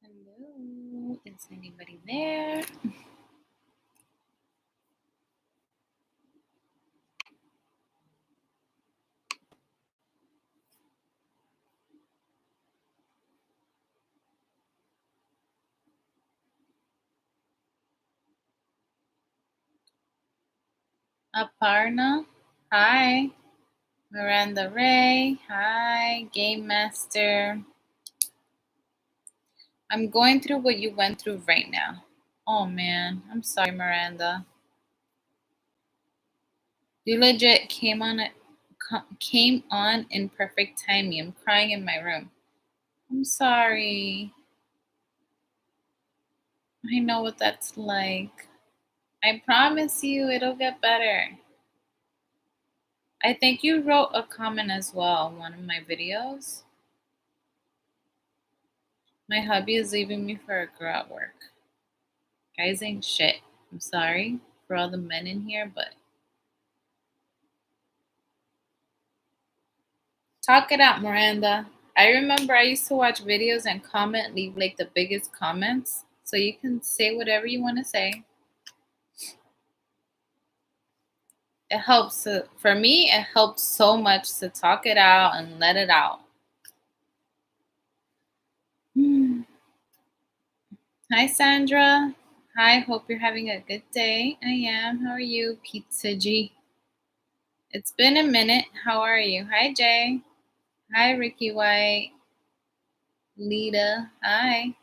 Hello, is anybody there? Aparna, hi. Miranda Ray, hi. Game Master. I'm going through what you went through right now. Oh man, I'm sorry, Miranda. You legit came on in perfect timing. I'm crying in my room. I'm sorry. I know what that's like. I promise you it'll get better. I think you wrote a comment as well in one of my videos. My hubby is leaving me for a girl at work. Guys ain't shit. I'm sorry for all the men in here, but talk it out, Miranda. I remember I used to watch videos and comment, leave like the biggest comments. So you can say whatever you want to say. It helps. For me, it helps so much to talk it out and let it out. Hi, Sandra. Hi, hope you're having a good day. I am. How are you, Pizza G? It's been a minute. How are you? Hi, Jay. Hi, Ricky White. Lita. Hi.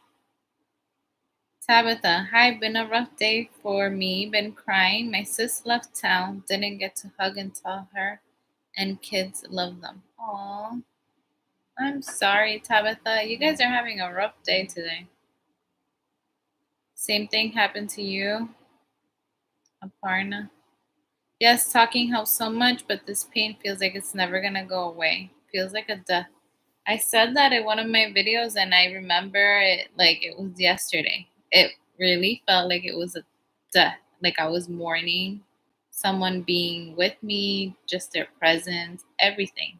Tabitha. Hi, been a rough day for me. Been crying. My sis left town. Didn't get to hug and tell her. And kids love them. Aw. I'm sorry, Tabitha. You guys are having a rough day today. Same thing happened to you, Aparna. Yes, talking helps so much, but this pain feels like it's never gonna go away. Feels like a death. I said that in one of my videos, and I remember it like it was yesterday. It really felt like it was a death. Like I was mourning someone being with me, just their presence, everything.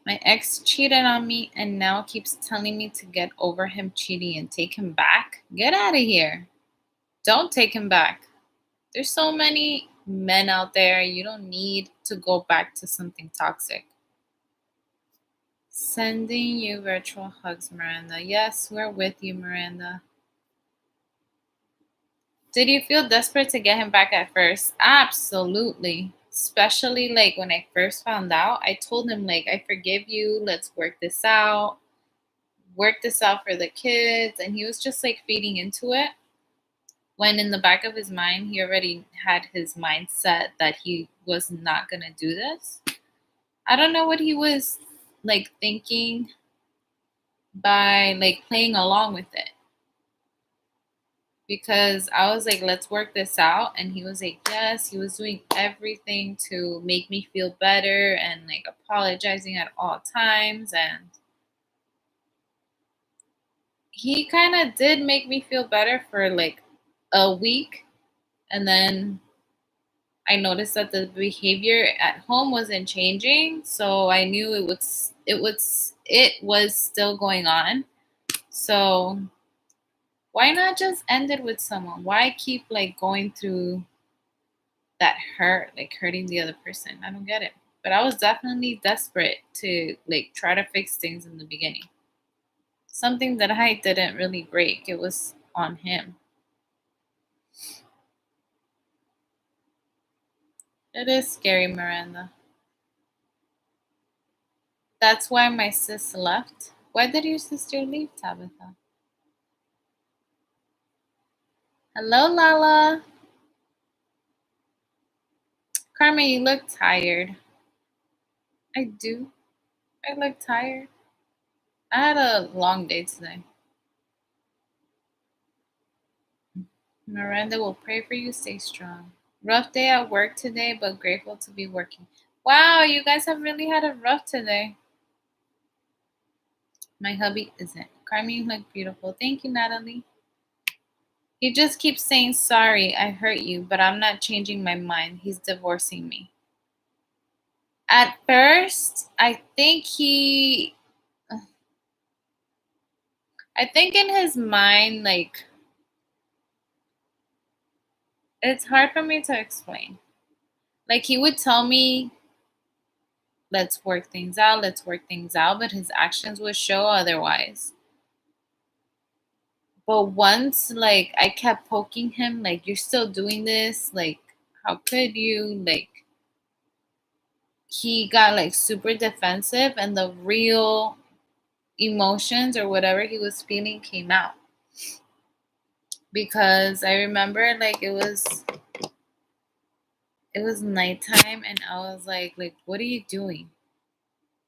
My ex cheated on me and now keeps telling me to get over him cheating and take him back. Get out of here. Don't take him back. There's so many men out there. You don't need to go back to something toxic. Sending you virtual hugs, Miranda. Yes, we're with you, Miranda. Did you feel desperate to get him back at first? Absolutely. Especially like when I first found out, I told him like I forgive you. Let's work this out. Work this out for the kids, and he was just like feeding into it. When in the back of his mind, he already had his mindset that he was not going to do this. I don't know what he was like thinking by like playing along with it. Because I was like, let's work this out. And he was like, yes, he was doing everything to make me feel better and like apologizing at all times. And he kind of did make me feel better for like a week. And then I noticed that the behavior at home wasn't changing. So I knew it was still going on. So why not just end it with someone? Why keep like going through that hurt, like hurting the other person? I don't get it. But I was definitely desperate to like try to fix things in the beginning. Something that I didn't really break. It was on him. It is scary, Miranda. That's why my sis left. Why did your sister leave, Tabitha? Hello, Lala. Carmen, you look tired. I do. I look tired. I had a long day today. Miranda will pray for you. Stay strong. Rough day at work today, but grateful to be working. Wow, you guys have really had a rough today. My hubby isn't. Carmen, you look beautiful. Thank you, Natalie. He just keeps saying sorry, I hurt you, but I'm not changing my mind. He's divorcing me. At first, I think he I think in his mind, like, it's hard for me to explain. Like, he would tell me, let's work things out, but his actions would show otherwise. But once, like, I kept poking him, like, you're still doing this, like, how could you? Like, he got like super defensive, and the real emotions or whatever he was feeling came out. Because I remember, like, it was nighttime, and I was like, what are you doing?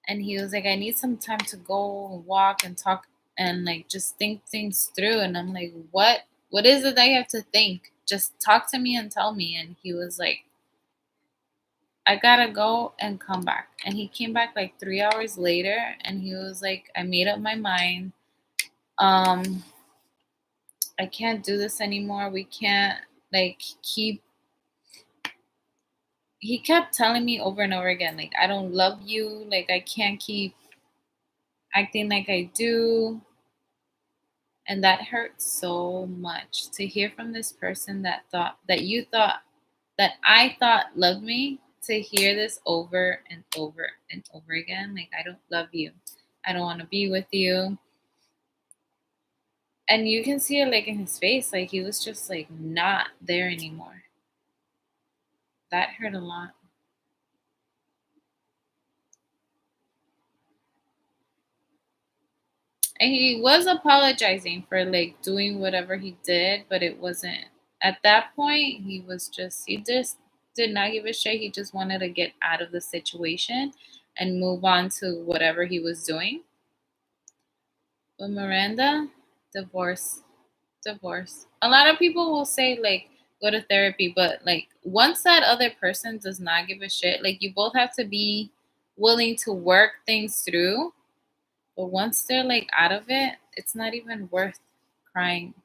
And he was like, I need some time to go and walk and talk and like just think things through. And I'm like, what is it that you have to think? Just talk to me and tell me. And he was like, I gotta go and come back. And he came back like 3 hours later, and he was like, I made up my mind. um I can't do this anymore. We can't like keep he kept telling me over and over again, like, I don't love you, like, I can't keep acting like I do. And that hurts so much to hear from this person that I thought loved me, to hear this over and over and over again. Like, I don't love you. I don't want to be with you. And you can see it like in his face, like he was just like not there anymore. That hurt a lot. And he was apologizing for like doing whatever he did, but it wasn't at that point. He just did not give a shit. He just wanted to get out of the situation and move on to whatever he was doing. But Miranda, divorce, divorce. A lot of people will say like go to therapy, but like once that other person does not give a shit, like you both have to be willing to work things through. But once they're like out of it, it's not even worth crying.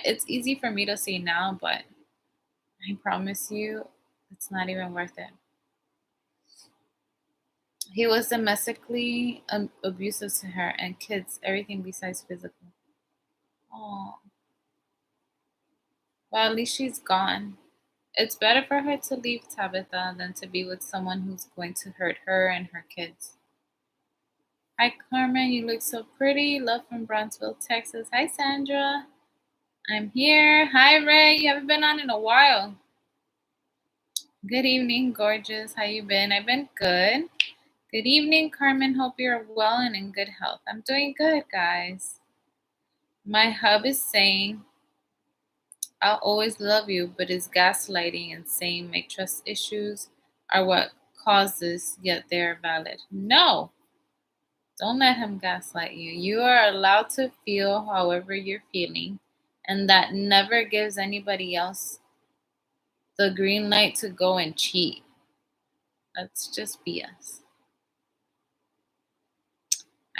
It's easy for me to say now, but I promise you, it's not even worth it. He was domestically abusive to her and kids, everything besides physical. Oh, well, at least she's gone. It's better for her to leave Tabitha than to be with someone who's going to hurt her and her kids. Hi, Carmen. You look so pretty. Love from Brownsville, Texas. Hi, Sandra. I'm here. Hi, Ray. You haven't been on in a while. Good evening, gorgeous. How you been? I've been good. Good evening, Carmen. Hope you're well and in good health. I'm doing good, guys. My hub is saying, I'll always love you, but is gaslighting and saying my trust issues are what caused this, yet they're valid. No, don't let him gaslight you. You are allowed to feel however you're feeling, and that never gives anybody else the green light to go and cheat. That's just BS.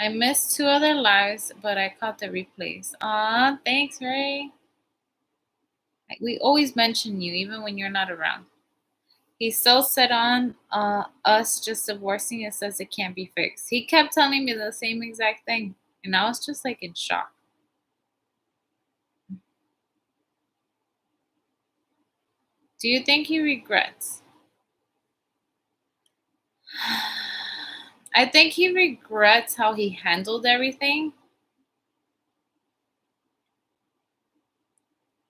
I missed two other lives, but I caught the replays. Aw, thanks, Ray. We always mention you, even when you're not around. He's so set on us just divorcing and says it can't be fixed. He kept telling me the same exact thing, and I was just like in shock. Do you think he regrets? I think he regrets how he handled everything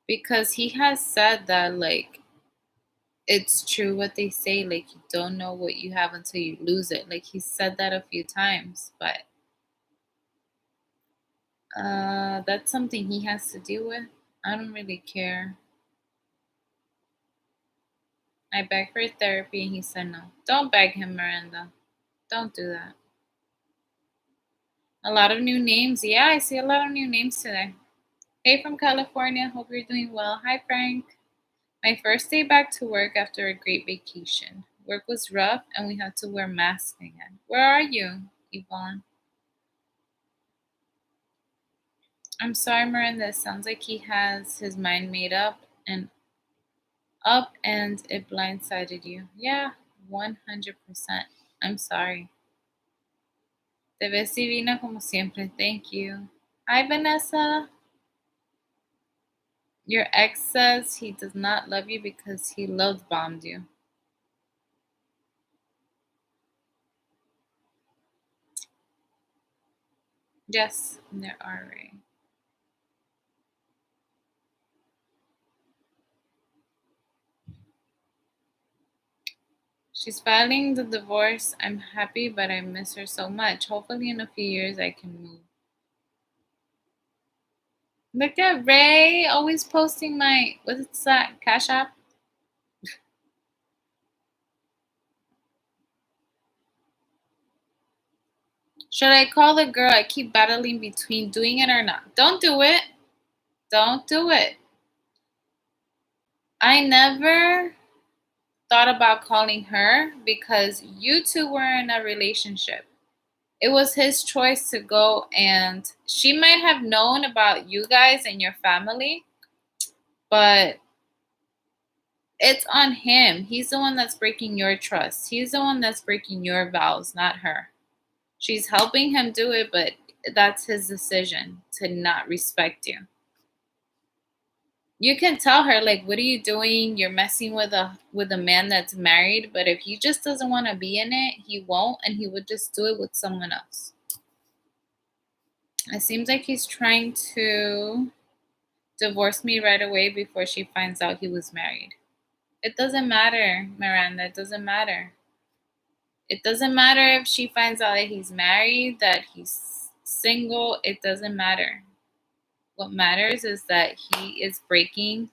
because he has said that, like, it's true what they say, like, you don't know what you have until you lose it. Like, he said that a few times, but that's something he has to deal with. I don't really care. I begged for therapy and he said no. Don't beg him, Miranda. Don't do that. A lot of new names. Yeah, I see a lot of new names today. Hey from California. Hope you're doing well. Hi, Frank. My first day back to work after a great vacation. Work was rough and we had to wear masks again. Where are you, Yvonne? I'm sorry, Miranda. It sounds like he has his mind made up and it blindsided you. Yeah, 100%. I'm sorry. Te ves divina como siempre. Thank you. Hi, Vanessa. Your ex says he does not love you because he love bombed you. Yes, there are, Ray. She's filing the divorce. I'm happy, but I miss her so much. Hopefully, in a few years, I can move. Look at Ray, always posting my, what's that, Cash App? Should I call the girl? I keep battling between doing it or not. Don't do it. Don't do it. I never thought about calling her because you two were in a relationship. It was his choice to go, and she might have known about you guys and your family, but it's on him. He's the one that's breaking your trust. He's the one that's breaking your vows, not her. She's helping him do it, but that's his decision to not respect you. You can tell her, like, what are you doing? You're messing with a man that's married, but if he just doesn't want to be in it, he won't, and he would just do it with someone else. It seems like he's trying to divorce me right away before she finds out he was married. It doesn't matter, Miranda. It doesn't matter. It doesn't matter if she finds out that he's married, that he's single. It doesn't matter. What matters is that he is breaking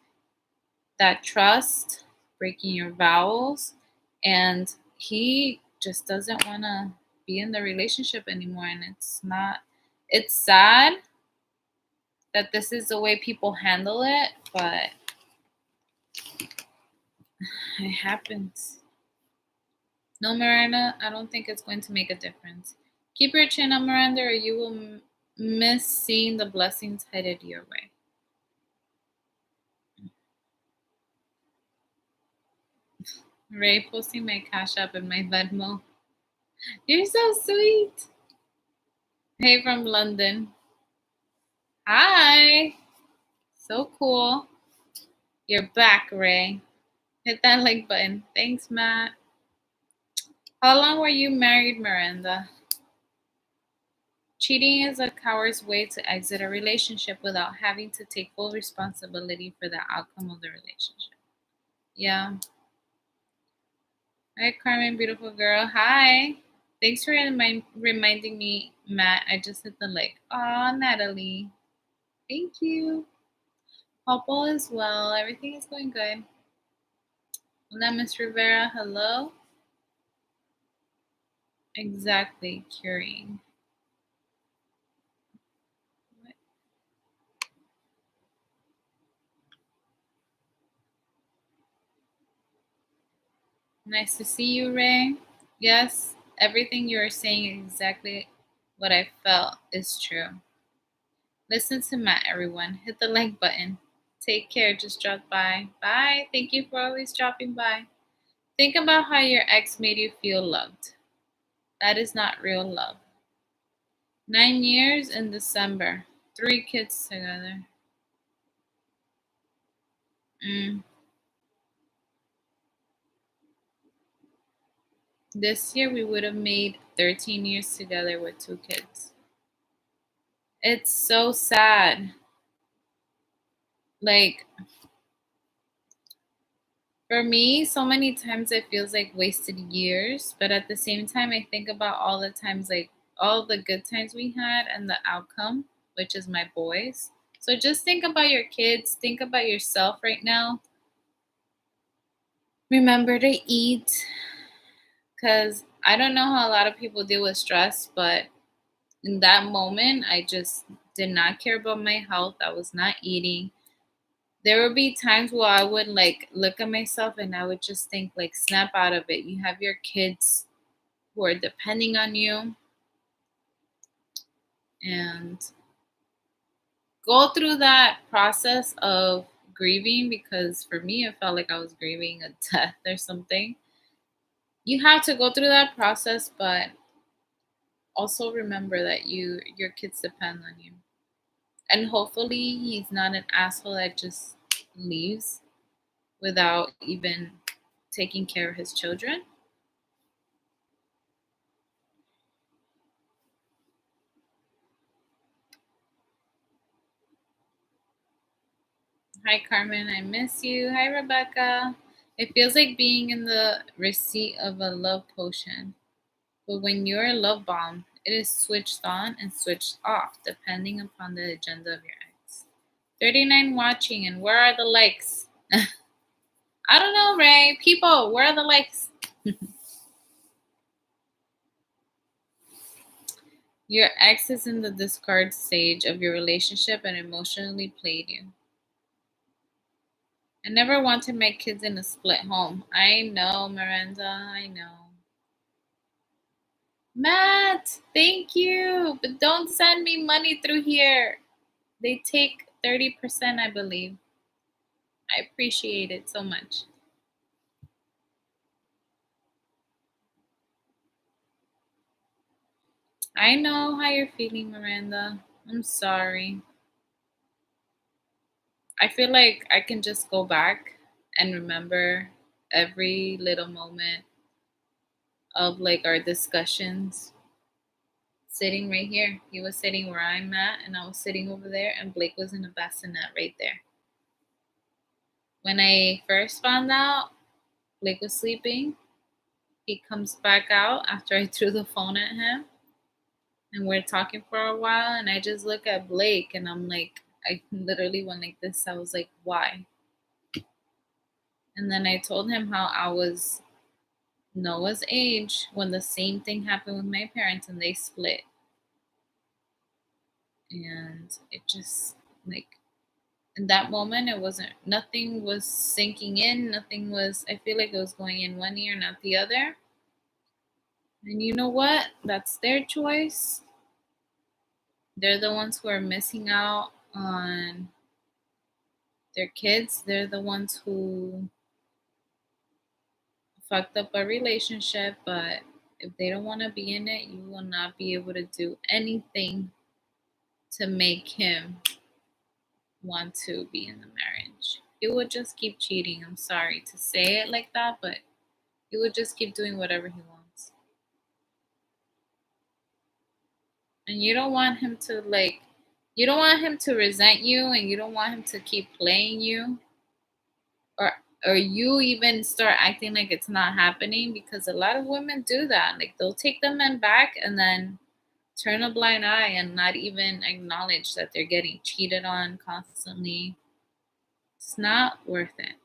that trust, breaking your vows, and he just doesn't want to be in the relationship anymore. And it's sad that this is the way people handle it, but it happens. No, Miranda, I don't think it's going to make a difference. Keep your chin up, Miranda, or you will miss seeing the blessings headed your way. Ray posting my Cash App and my Venmo. You're so sweet. Hey from London. Hi. So cool. You're back, Ray. Hit that like button. Thanks, Matt. How long were you married, Miranda? Cheating is a coward's way to exit a relationship without having to take full responsibility for the outcome of the relationship. Yeah. Hi, Carmen, beautiful girl. Hi. Thanks for reminding me, Matt. I just hit the like. Aw, Natalie. Thank you. Hope as well. Everything is going good. Hola, Miss Rivera. Hello. Exactly. Curing. What? Nice to see you, Ray. Yes, everything you are saying is exactly what I felt is true. Listen to Matt, everyone. Hit the like button. Take care. Just drop by. Bye. Thank you for always dropping by. Think about how your ex made you feel loved. That is not real love. 9 years in December. 3 kids together. Mm. This year we would have made 13 years together with 2 kids. It's so sad. Like, for me, so many times it feels like wasted years, but at the same time, I think about all the times, like all the good times we had and the outcome, which is my boys. So just think about your kids, think about yourself right now. Remember to eat, because I don't know how a lot of people deal with stress, but in that moment, I just did not care about my health. I was not eating. There would be times where I would like look at myself and I would just think like snap out of it. You have your kids who are depending on you, and go through that process of grieving, because for me it felt like I was grieving a death or something. You have to go through that process, but also remember that your kids depend on you. And hopefully he's not an asshole that just leaves without even taking care of his children. Hi, Carmen. I miss you. Hi, Rebecca. It feels like being in the receipt of a love potion. But when you're a love bomb, it is switched on and switched off depending upon the agenda of your ex. 39 watching, and where are the likes? I don't know, Ray. People, where are the likes? Your ex is in the discard stage of your relationship and emotionally played you. I never wanted my kids in a split home. I know, Miranda. I know. Matt, thank you. But don't send me money through here. They take 30%, I believe. I appreciate it so much. I know how you're feeling, Miranda. I'm sorry. I feel like I can just go back and remember every little moment of like our discussions sitting right here. He was sitting where I'm at, and I was sitting over there, and Blake was in a bassinet right there. When I first found out Blake was sleeping, he comes back out after I threw the phone at him, and we're talking for a while, and I just look at Blake, and I'm like, I literally went like this. I was like, why? And then I told him how I was Noah's age when the same thing happened with my parents and they split. And it just, like, in that moment, it wasn't, nothing was sinking in. Nothing was, I feel like it was going in one ear, not the other. And you know what? That's their choice. They're the ones who are missing out on their kids. They're the ones who fucked up a relationship, but if they don't want to be in it, you will not be able to do anything to make him want to be in the marriage. He would just keep cheating. I'm sorry to say it like that, but he would just keep doing whatever he wants. And you don't want him to you don't want him to resent you, and you don't want him to keep playing you, or or you even start acting like it's not happening, because a lot of women do that. Like, they'll take the men back and then turn a blind eye and not even acknowledge that they're getting cheated on constantly. It's not worth it.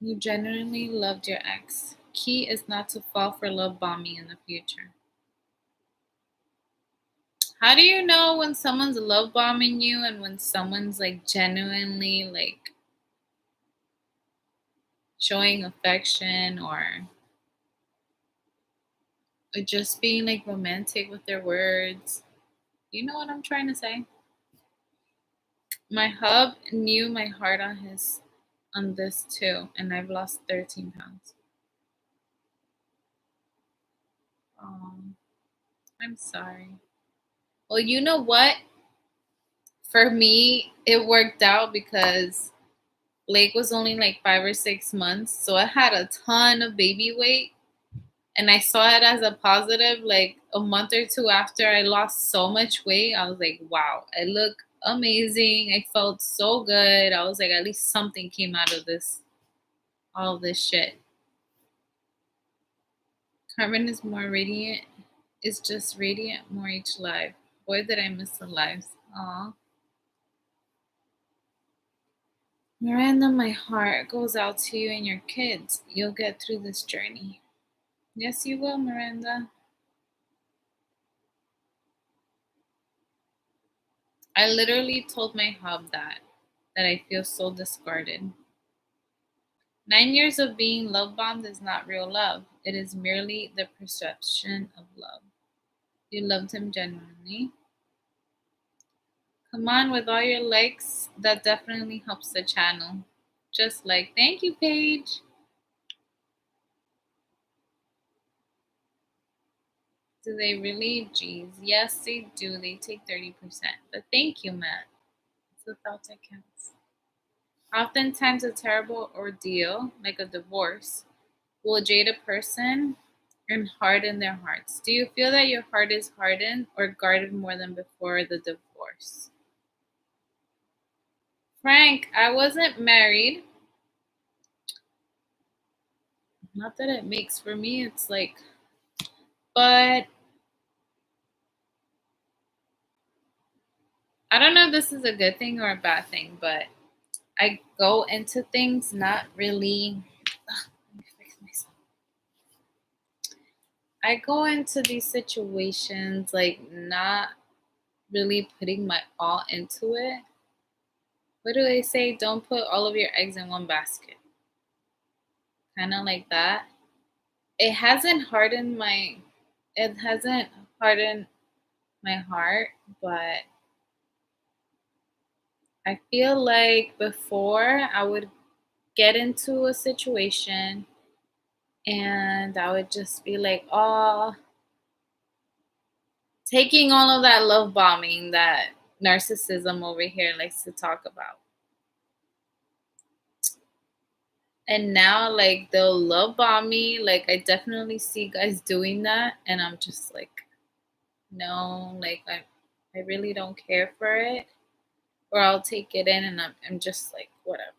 You genuinely loved your ex. Key is not to fall for love bombing in the future. How do you know when someone's love bombing you and when someone's like genuinely like showing affection, or just being like romantic with their words? You know what I'm trying to say? My hub knew my heart on this too, and I've lost 13 pounds. Um, I'm sorry. Well, you know what? For me, it worked out because Blake was only like 5 or 6 months, so I had a ton of baby weight, and I saw it as a positive. Like a month or two after I lost so much weight, I was like, wow, I look amazing. I felt so good. I was like, at least something came out of this, all this shit. Carmen is more radiant. It's just radiant more each live. Boy, did I miss the lives. Aw. Miranda, my heart goes out to you and your kids. You'll get through this journey. Yes, you will, Miranda. I literally told my hub that I feel so discarded. 9 years of being love bombed is not real love. It is merely the perception of love. You loved him genuinely. Come on, with all your likes, that definitely helps the channel. Just like, thank you, Paige. Do they really? Jeez. Yes, they do. They take 30%. But thank you, Matt. It's the thought that counts. Oftentimes, a terrible ordeal, like a divorce, will jade a person and harden their hearts. Do you feel that your heart is hardened or guarded more than before the divorce? Frank, I wasn't married. Not that it makes for me, it's like, but I don't know if this is a good thing or a bad thing, but I go into things not really. Let me fix myself. I go into these situations like not really putting my all into it. What do they say? Don't put all of your eggs in one basket. Kind of like that. It hasn't hardened my it hasn't hardened my heart, but I feel like before I would get into a situation and I would just be like, oh, taking all of that love bombing that narcissism over here likes to talk about. And now, like, they'll love bomb me. Like, I definitely see guys doing that. And I'm just like, no, like, I really don't care for it. Or I'll take it in and I'm just like, whatever.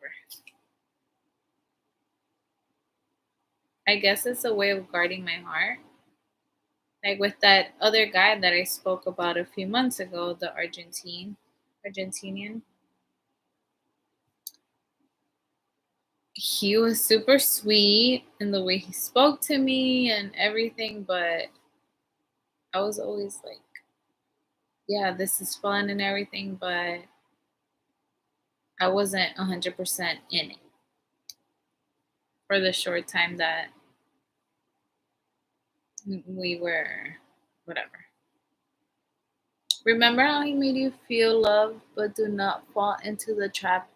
I guess it's a way of guarding my heart. Like with that other guy that I spoke about a few months ago, the Argentinian. He was super sweet in the way he spoke to me and everything, but I was always like, yeah, this is fun and everything, but I wasn't 100% in it for the short time that we were whatever. Remember how he made you feel loved, but do not fall into the trap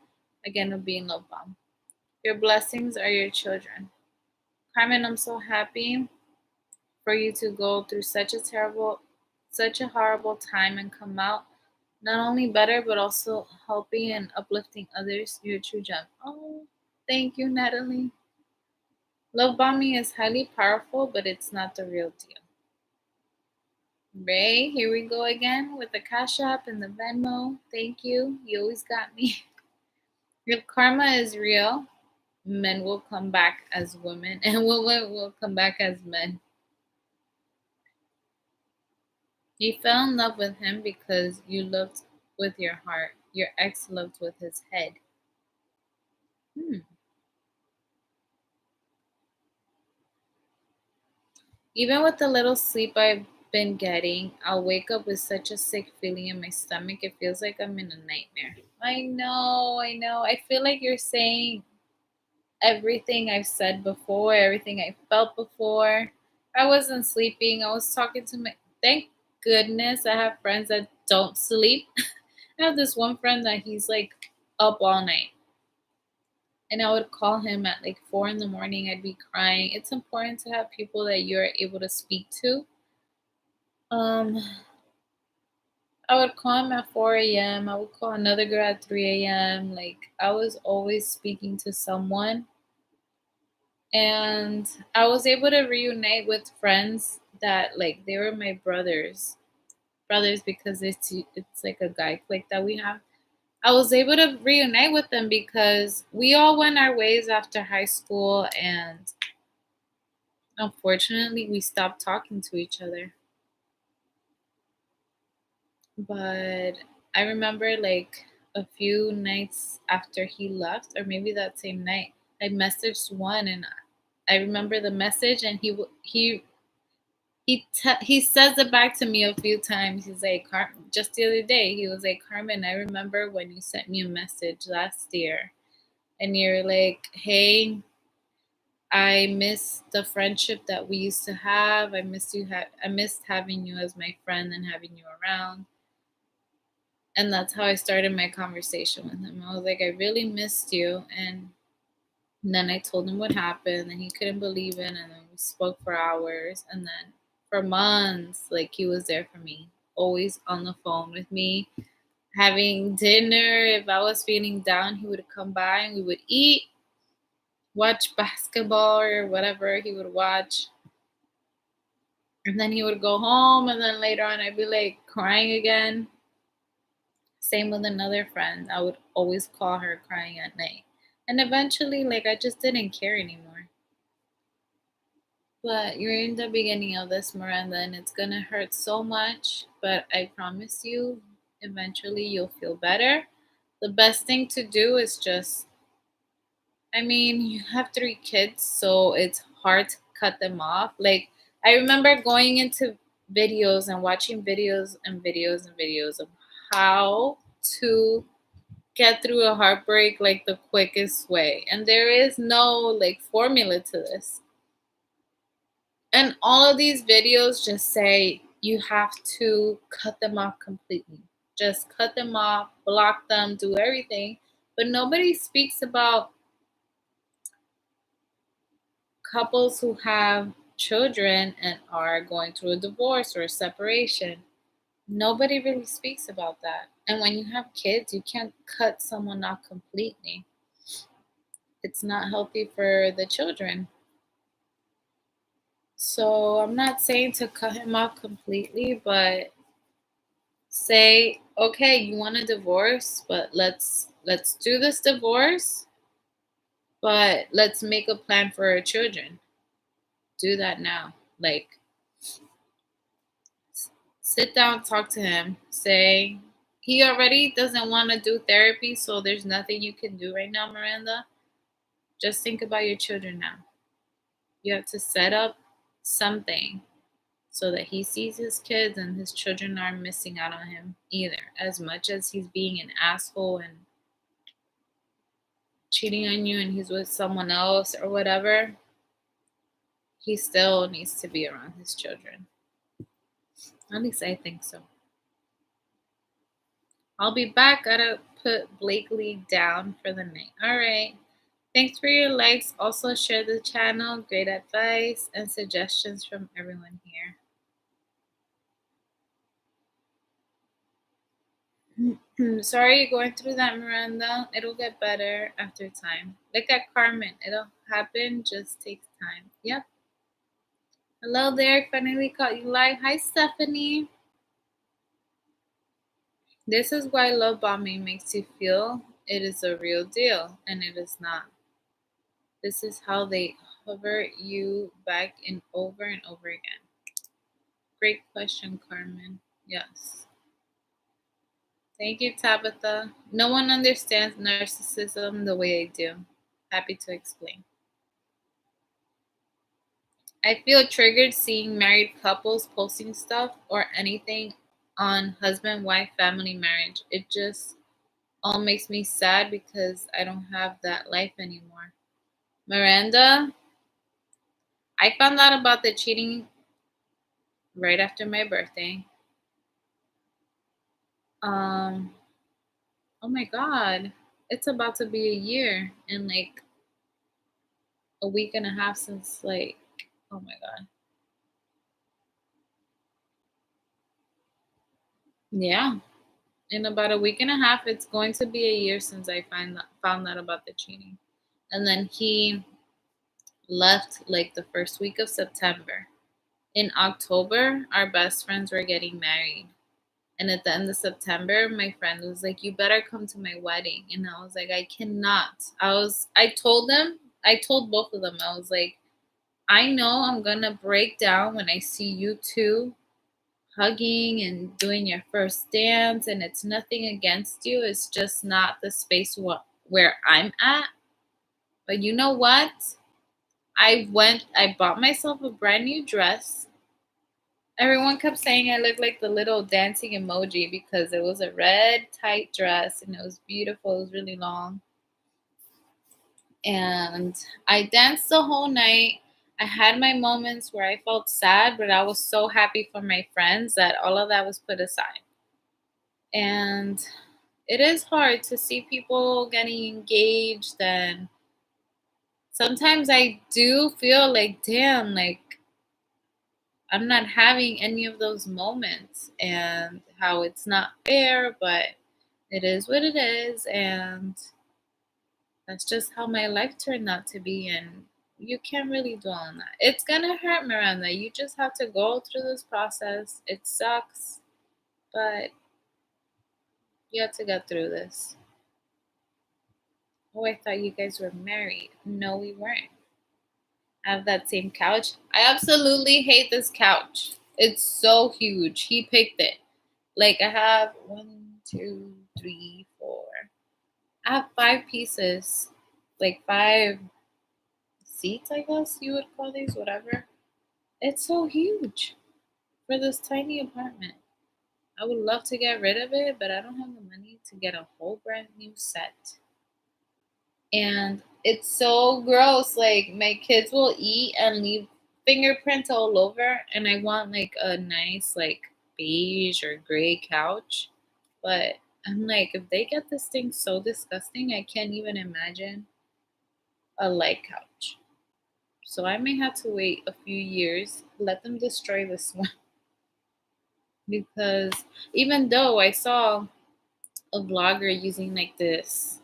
again of being love bombed. Your blessings are your children. Carmen, I'm so happy for you to go through such a horrible time and come out not only better, but also helping and uplifting others. You're a true gem. Oh, thank you, Natalie. Love bombing is highly powerful, but it's not the real deal. Ray, here we go again with the Cash App and the Venmo. Thank you. You always got me. If karma is real, men will come back as women, and women will come back as men. You fell in love with him because you loved with your heart. Your ex loved with his head. Hmm. Even with the little sleep I've been getting, I'll wake up with such a sick feeling in my stomach. It feels like I'm in a nightmare. I know, I know. I feel like you're saying everything I've said before, everything I felt before. I wasn't sleeping. I was talking to my. Thank goodness I have friends that don't sleep. I have this one friend that he's like up all night. And I would call him at like 4 in the morning. I'd be crying. It's important to have people that you're able to speak to. Um, I would call him at 4 a.m. I would call another girl at 3 a.m. Like I was always speaking to someone, and I was able to reunite with friends that like they were my brothers because it's like a guy clique that we have. I was able to reunite with them because we all went our ways after high school, and unfortunately, we stopped talking to each other. But I remember like a few nights after he left, or maybe that same night, I messaged one, and I remember the message, and he says it back to me a few times. He's like, just the other day, he was like, Carmen, I remember when you sent me a message last year, and you're like, hey, I miss the friendship that we used to have. I missed having you as my friend and having you around. And that's how I started my conversation with him. I was like, I really missed you. And then I told him what happened, and he couldn't believe it. And then we spoke for hours. And then for months. Like he was there for me, always on the phone with me, having dinner. If I was feeling down, he would come by and we would eat, watch basketball or whatever he would watch. And then he would go home, and then later on, I'd be like crying again. Same with another friend. I would always call her crying at night. And eventually, like, I just didn't care anymore. But you're in the beginning of this, Miranda, and it's gonna hurt so much. But I promise you, eventually you'll feel better. The best thing to do is just, I mean, you have three kids, so it's hard to cut them off. Like, I remember going into videos and watching videos and videos and videos of how to get through a heartbreak like the quickest way. And there is no like formula to this. And all of these videos just say you have to cut them off completely. Just cut them off, block them, do everything. But nobody speaks about couples who have children and are going through a divorce or a separation. Nobody really speaks about that. And when you have kids, you can't cut someone off completely. It's not healthy for the children. So I'm not saying to cut him off completely, but say, okay, you want a divorce, but let's do this divorce, but let's make a plan for our children. Do that now. Like sit down, talk to him. Say he already doesn't want to do therapy, so there's nothing you can do right now, Miranda. Just think about your children now. You have to set up something so that he sees his kids and his children aren't missing out on him either. As much as he's being an asshole and cheating on you and he's with someone else or whatever, he still needs to be around his children. At least I think so. I'll be back. Gotta put Blakely down for the night. All right. Thanks for your likes. Also, share the channel. Great advice and suggestions from everyone here. Sorry you're going through that, Miranda. It'll get better after time. Look at Carmen. It'll happen, just takes time. Yep. Hello there. Finally caught you live. Hi, Stephanie. This is why love bombing makes you feel it is a real deal, and it is not. This is how they hover you back and over again. Great question, Carmen. Yes. Thank you, Tabitha. No one understands narcissism the way I do. Happy to explain. I feel triggered seeing married couples posting stuff or anything on husband, wife, family, marriage. It just all makes me sad because I don't have that life anymore. Miranda, I found out about the cheating right after my birthday. Um, oh my God, it's about to be a year and like a week and a half since like, oh my God. Yeah, in about a week and a half, it's going to be a year since I found out about the cheating. And then he left like the first week of September. In October, our best friends were getting married. And at the end of September, my friend was like, "You better come to my wedding." And I was like, "I cannot." I told them, I told both of them, I was like, "I know I'm gonna break down when I see you two hugging and doing your first dance, and it's nothing against you. It's just not the space where I'm at. But you know what? I bought myself a brand new dress. Everyone kept saying I looked like the little dancing emoji because it was a red tight dress and it was beautiful. It was really long. And I danced the whole night. I had my moments where I felt sad, but I was so happy for my friends that all of that was put aside. And it is hard to see people getting engaged, and sometimes I do feel like, damn, like I'm not having any of those moments, and how it's not fair, but it is what it is, and that's just how my life turned out to be. And you can't really dwell on that. It's gonna hurt, Miranda. You just have to go through this process. It sucks, but you have to get through this. Oh, I thought you guys were married. No, we weren't. I have that same couch. I absolutely hate this couch. It's so huge. He picked it. Like, I have one, two, three, four. I have 5 pieces. Like 5 seats, I guess you would call these, whatever. It's so huge for this tiny apartment. I would love to get rid of it, but I don't have the money to get a whole brand new set. And it's so gross. Like, my kids will eat and leave fingerprints all over, and I want like a nice like beige or gray couch. But I'm like, if they get this thing so disgusting, I can't even imagine a light couch. So I may have to wait a few years, let them destroy this one. Because even though I saw a vlogger using like this,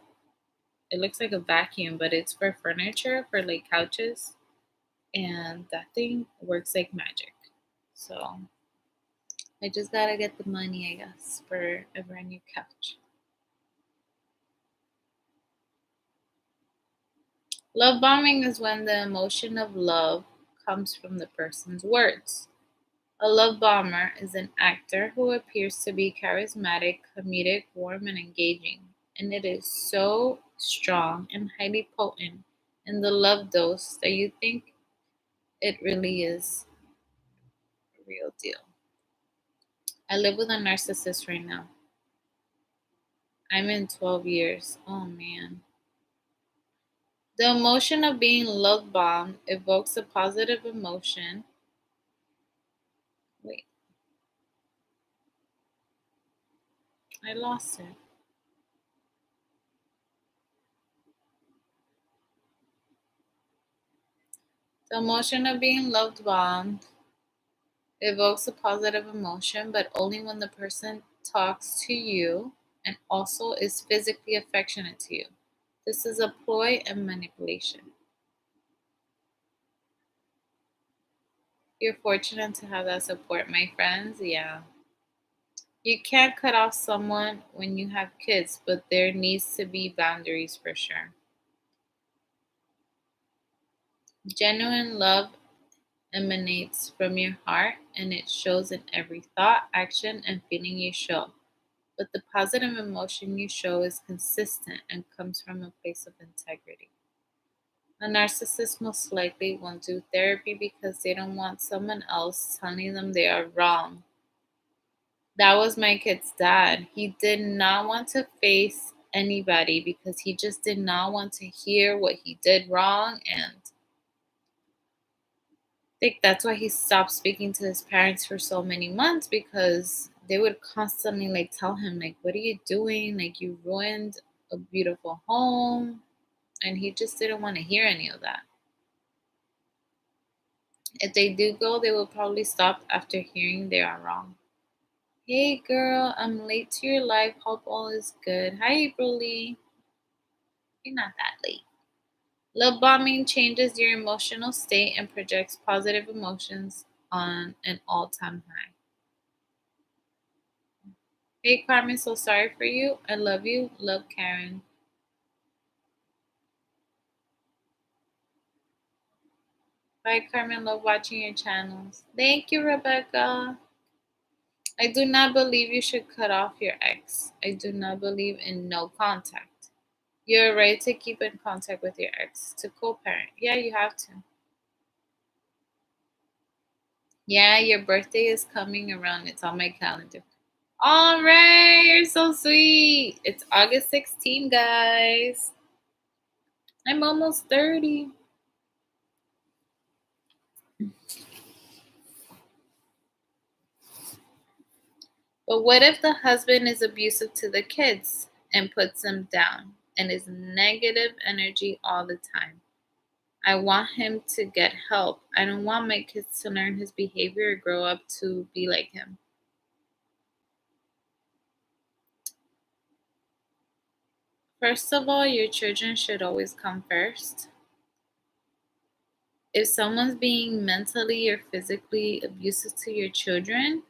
it looks like a vacuum, but it's for furniture, for like couches, and that thing works like magic. So I just gotta get the money, I guess, for a brand new couch. Love bombing is when the emotion of love comes from the person's words. A love bomber is an actor who appears to be charismatic, comedic, warm, and engaging, and it is so strong and highly potent in the love dose that you think it really is a real deal. I live with a narcissist right now. I'm in 12 years. Oh man. The emotion of being love bombed evokes a positive emotion. Wait, I lost it. The emotion of being loved bombed evokes a positive emotion, but only when the person talks to you and also is physically affectionate to you. This is a ploy and manipulation. You're fortunate to have that support, my friends. Yeah. You can't cut off someone when you have kids, but there needs to be boundaries for sure. Genuine love emanates from your heart and it shows in every thought, action, and feeling you show. But the positive emotion you show is consistent and comes from a place of integrity. A narcissist most likely won't do therapy because they don't want someone else telling them they are wrong. That was my kid's dad. He did not want to face anybody because he just did not want to hear what he did wrong. And I think that's why he stopped speaking to his parents for so many months, because they would constantly like tell him like, what are you doing? Like, you ruined a beautiful home. And he just didn't want to hear any of that. If they do go, they will probably stop after hearing they are wrong. Hey girl, I'm late to your live. Hope all is good. Hi, April Lee. You're not that late. Love bombing changes your emotional state and projects positive emotions on an all-time high. Hey Carmen, so sorry for you. I love you. Love, Karen. Bye Carmen, love watching your channels. Thank you, Rebecca. I do not believe you should cut off your ex. I do not believe in no contact. You're right to keep in contact with your ex, to co-parent. Yeah, you have to. Yeah, your birthday is coming around. It's on my calendar. All right, you're so sweet. It's August 16, guys. I'm almost 30. But what if the husband is abusive to the kids and puts them down and is negative energy all the time? I want him to get help. I don't want my kids to learn his behavior or grow up to be like him. First of all, your children should always come first. If someone's being mentally or physically abusive to your children,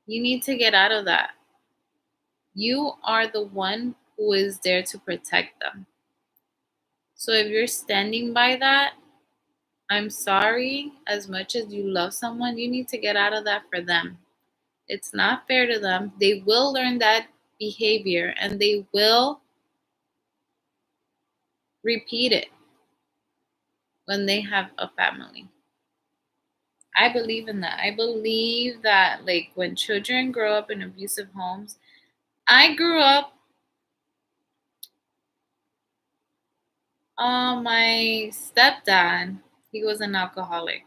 you need to get out of that. You are the one who is there to protect them. So if you're standing by that, I'm sorry. As much as you love someone, you need to get out of that for them. It's not fair to them. They will learn that behavior and they will repeat it when they have a family. I believe in that. I believe that, like, when children grow up in abusive homes, I grew up, my stepdad, he was an alcoholic.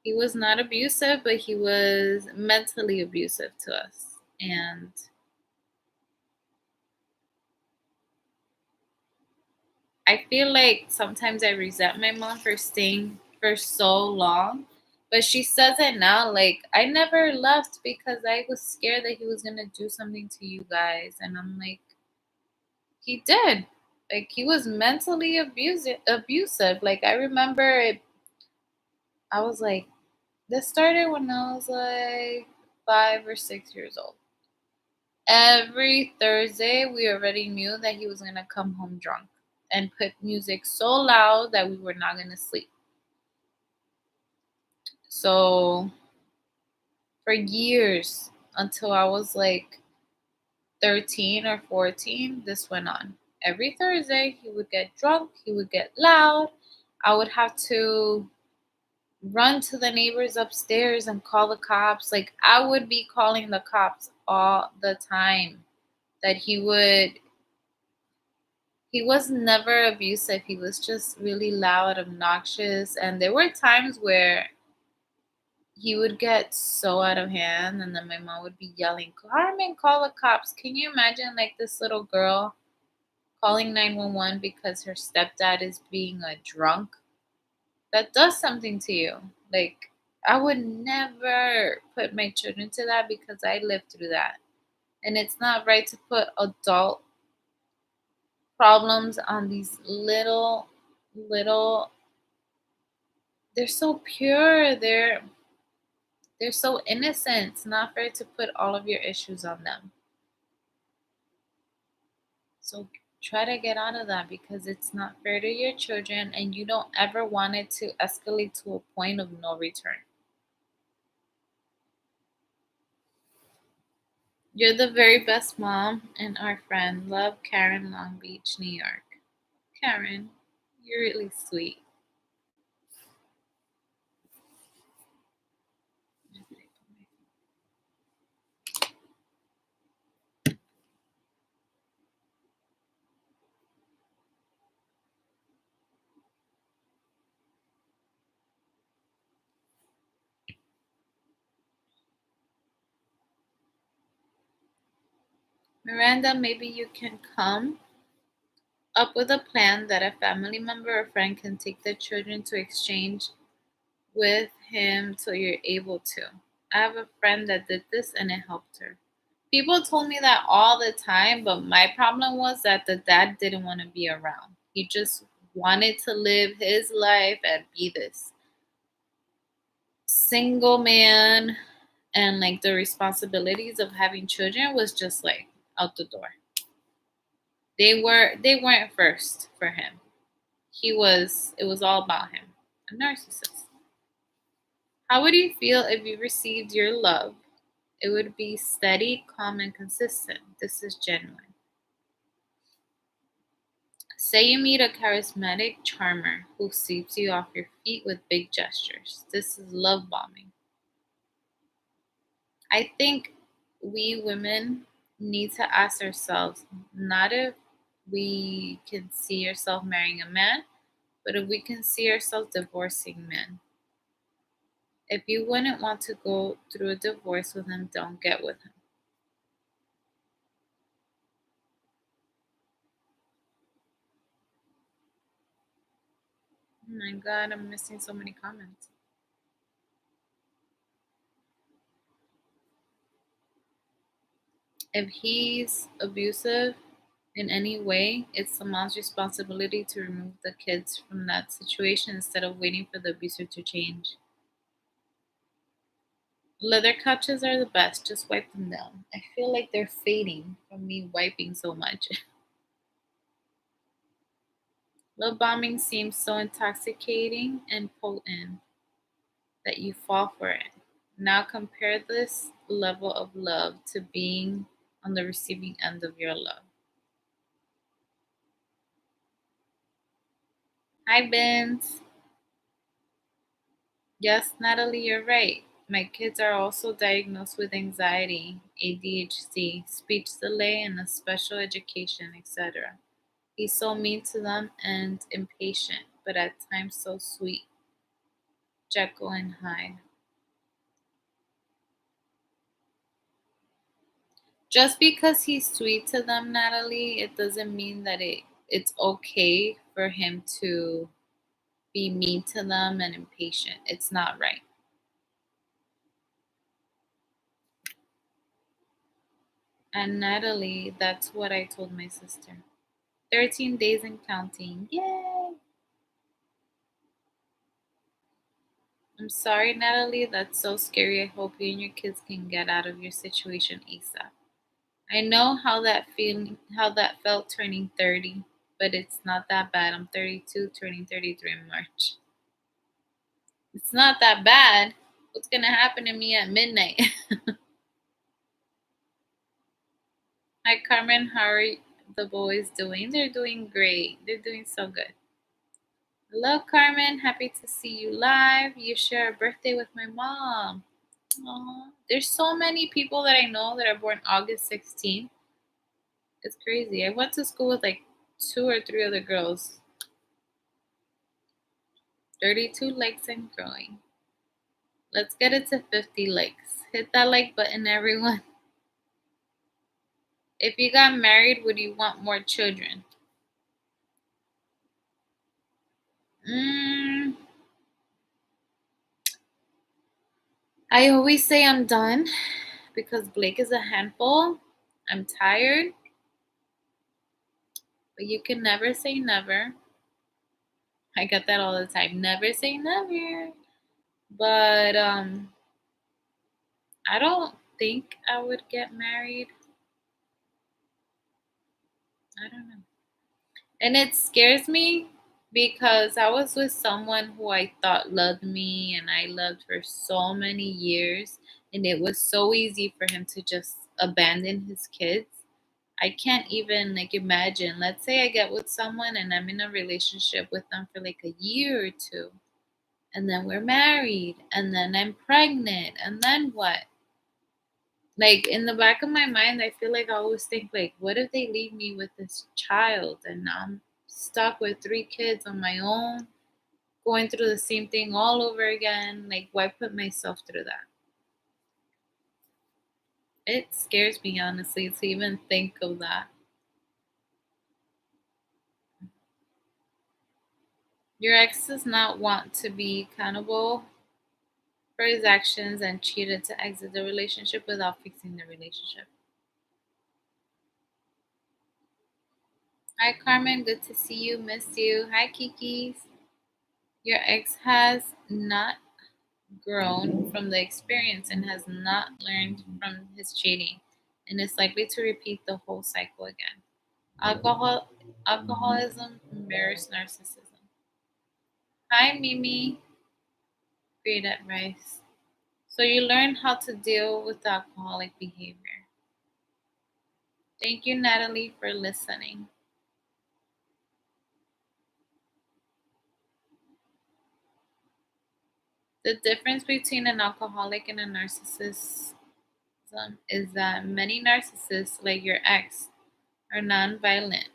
He was not abusive, but he was mentally abusive to us. And I feel like sometimes I resent my mom for staying for so long. But she says it now, like, I never left because I was scared that he was going to do something to you guys. And I'm like, he did. Like, he was mentally abusive. Like, I remember it, I was like, this started when I was like 5 or 6 years old. Every Thursday, we already knew that he was going to come home drunk and put music so loud that we were not going to sleep. So, for years, until I was like 13 or 14, this went on. Every Thursday, he would get drunk, he would get loud. I would have to run to the neighbors upstairs and call the cops. Like, I would be calling the cops all the time. That he was never abusive. He was just really loud, obnoxious. And there were times where he would get so out of hand, and then my mom would be yelling, Carmen, call the cops. Can you imagine, like, this little girl calling 911 because her stepdad is being a drunk? That does something to you. Like, I would never put my children to that because I lived through that. And it's not right to put adult problems on these little, they're so pure, they're so innocent. It's not fair to put all of your issues on them. So try to get out of that because it's not fair to your children and you don't ever want it to escalate to a point of no return. You're the very best mom and our friend. Love, Karen, Long Beach, New York. Karen, you're really sweet. Miranda, maybe you can come up with a plan that a family member or friend can take the children to exchange with him till you're able to. I have a friend that did this and it helped her. People told me that all the time, but my problem was that the dad didn't want to be around. He just wanted to live his life and be this single man, and like the responsibilities of having children was just like out the door. They weren't first for him. It was all about him. A narcissist. How would you feel if you received your love? It would be steady, calm, and consistent. This is genuine. Say you meet a charismatic charmer who sweeps you off your feet with big gestures. This is love bombing. I think we women need to ask ourselves not if we can see ourselves marrying a man, but if we can see ourselves divorcing men. If you wouldn't want to go through a divorce with him, don't get with him. Oh my god, I'm missing so many comments. If he's abusive in any way, it's the mom's responsibility to remove the kids from that situation instead of waiting for the abuser to change. Leather couches are the best. Just wipe them down. I feel like they're fading from me wiping so much. Love bombing seems so intoxicating and potent that you fall for it. Now compare this level of love to being on the receiving end of your love. Hi, Benz. Yes, Natalie, you're right. My kids are also diagnosed with anxiety, ADHD, speech delay, and a special education, etc. He's so mean to them and impatient, but at times so sweet. Jekyll and Hyde. Just because he's sweet to them, Natalie, it doesn't mean that it's okay for him to be mean to them and impatient. It's not right. And Natalie, that's what I told my sister. 13 days and counting. Yay! I'm sorry, Natalie. That's so scary. I hope you and your kids can get out of your situation ASAP. I know how that felt turning 30, but it's not that bad. I'm 32, turning 33 in March. It's not that bad. What's gonna happen to me at midnight? Hi, Carmen. How are the boys doing? They're doing great. They're doing so good. Hello, Carmen. Happy to see you live. You share a birthday with my mom. Aw. There's so many people that I know that are born August 16th. It's crazy. I went to school with like two or three other girls. 32 likes and growing. Let's get it to 50 likes. Hit that like button, everyone. If you got married, would you want more children? Mm, I always say I'm done because Blake is a handful. I'm tired, but you can never say never. I get that all the time. Never say never. But I don't think I would get married. I don't know. And it scares me because I was with someone who I thought loved me and I loved for so many years. And it was so easy for him to just abandon his kids. I can't even like imagine. Let's say I get with someone and I'm in a relationship with them for like a year or two. And then we're married. And then I'm pregnant. And then what? Like in the back of my mind, I feel like I always think like, what if they leave me with this child and now I'm stuck with three kids on my own, going through the same thing all over again? Like, why put myself through that? It scares me honestly to even think of that. Your ex does not want to be accountable for his actions and cheated to exit the relationship without fixing the relationship. Hi Carmen, good to see you. Miss you. Hi Kiki's. Your ex has not grown from the experience and has not learned from his cheating and is likely to repeat the whole cycle again. Alcoholism mirrors narcissism. Hi Mimi, great at rice. So you learn how to deal with alcoholic behavior. Thank you, Natalie, for listening. The difference between an alcoholic and a narcissist is that many narcissists, like your ex, are non-violent,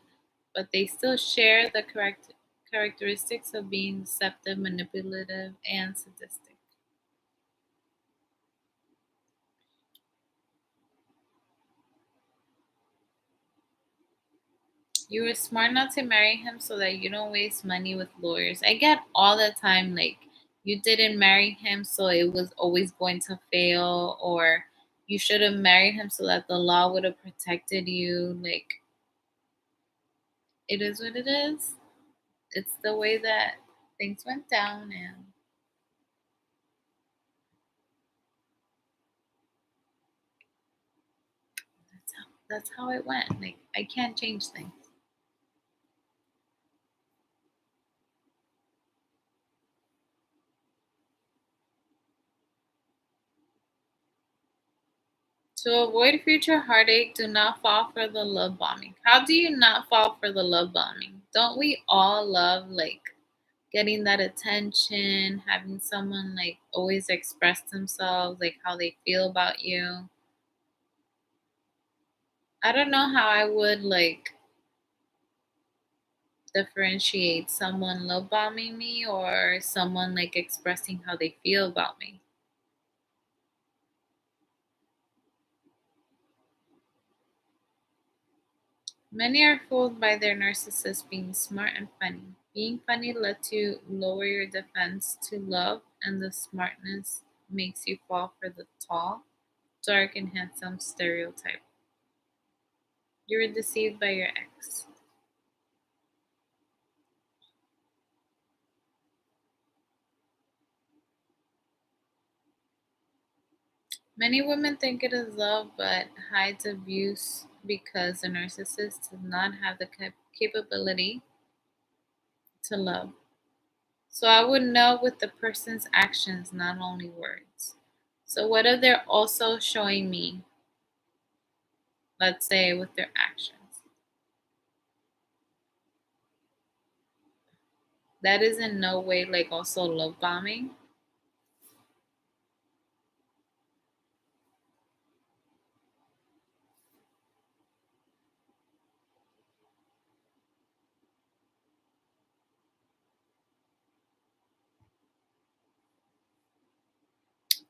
but they still share the correct characteristics of being deceptive, manipulative, and sadistic. You were smart not to marry him so that you don't waste money with lawyers. I get all the time, like, you didn't marry him so it was always going to fail, or you should have married him so that the law would have protected you. Like, it is what it is. It's the way that things went down, and that's how it went. Like, I can't change things. To avoid future heartache, do not fall for the love bombing. How do you not fall for the love bombing? Don't we all love, like, getting that attention, having someone like always express themselves, like how they feel about you? I don't know how I would like differentiate someone love bombing me or someone like expressing how they feel about me. Many are fooled by their narcissists being smart and funny. Being funny lets you lower your defense to love, and the smartness makes you fall for the tall, dark, and handsome stereotype. You were deceived by your ex. Many women think it is love but hides abuse because the narcissist does not have the capability to love. So I would know with the person's actions, not only words. So what if they're also showing me, let's say, with their actions? That is in no way like also love bombing.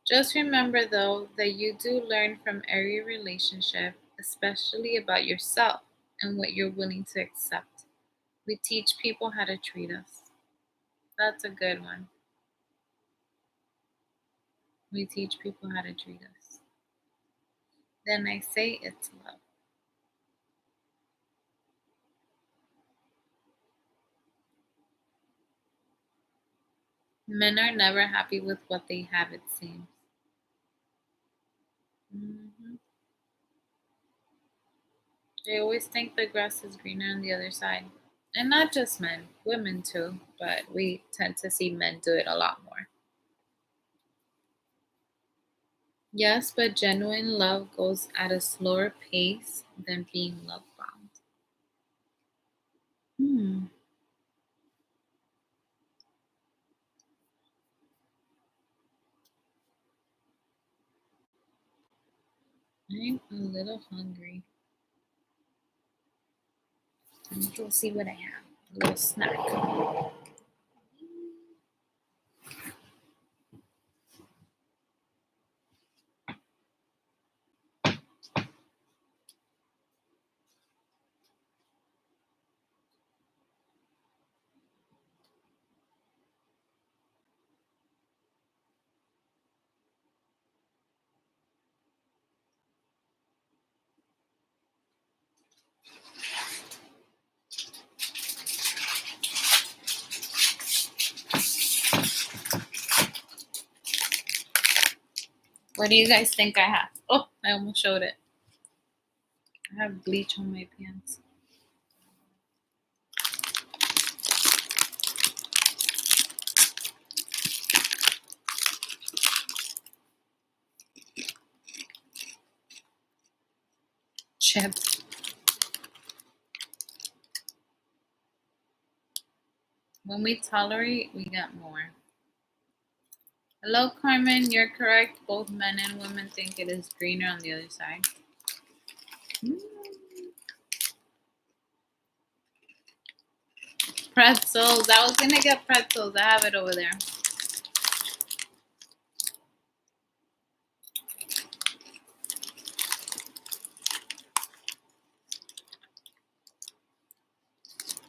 Just remember though that you do learn from every relationship, especially about yourself and what you're willing to accept. We teach people how to treat us. That's a good one. We teach people how to treat us. Then I say it's love. Men are never happy with what they have, it seems. Hmm. They always think the grass is greener on the other side. And not just men, women too, but we tend to see men do it a lot more. Yes, but genuine love goes at a slower pace than being love bombed. Hmm, I'm a little hungry. Let me go see what I have. A little snack. What do you guys think I have? Oh, I almost showed it. I have bleach on my pants. Chips. When we tolerate, we get more. Hello, Carmen. You're correct. Both men and women think it is greener on the other side. Mm. Pretzels. I was gonna get pretzels. I have it over there.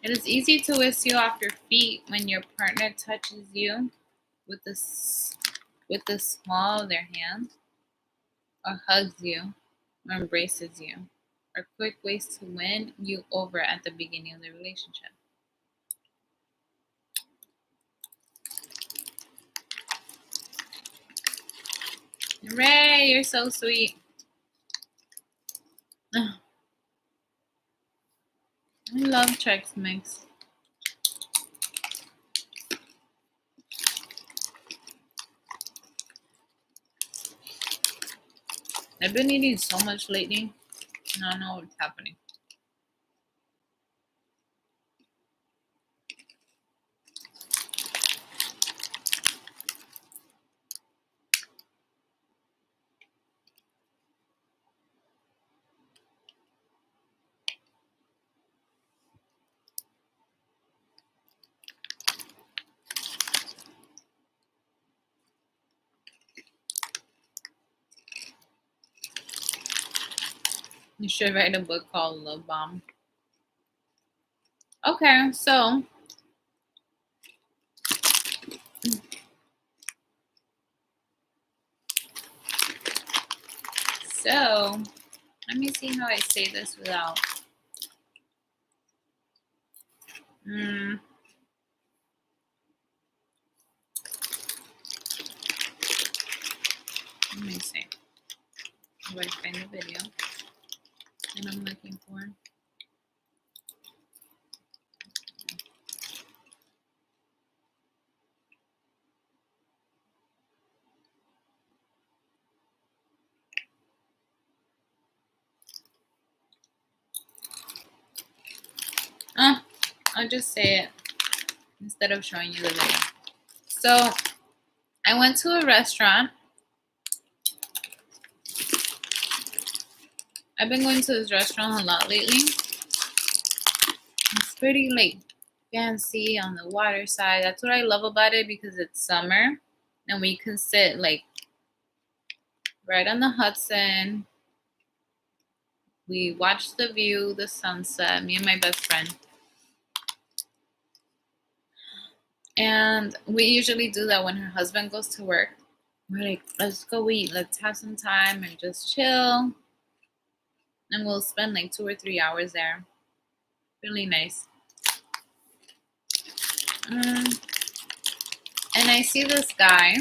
It is easy to whisk you off your feet when your partner touches you with the small of their hand, or hugs you, or embraces you, are quick ways to win you over at the beginning of the relationship. Ray, you're so sweet. I love Chex Mix. I've been eating so much lately, and I don't know what's happening. You should write a book called Love Bomb. Okay, so let me see how I say this without. Let me see. I'm going to find the video that I'm looking for. I'll just say it instead of showing you the video. So I went to a restaurant. I've been going to this restaurant a lot lately. It's pretty like fancy on the water side. That's what I love about it, because it's summer and we can sit like right on the Hudson. We watch the view, the sunset, me and my best friend. And we usually do that when her husband goes to work. We're like, let's go eat. Let's have some time and just chill. And we'll spend like 2 or 3 hours there. Really nice. And I see this guy.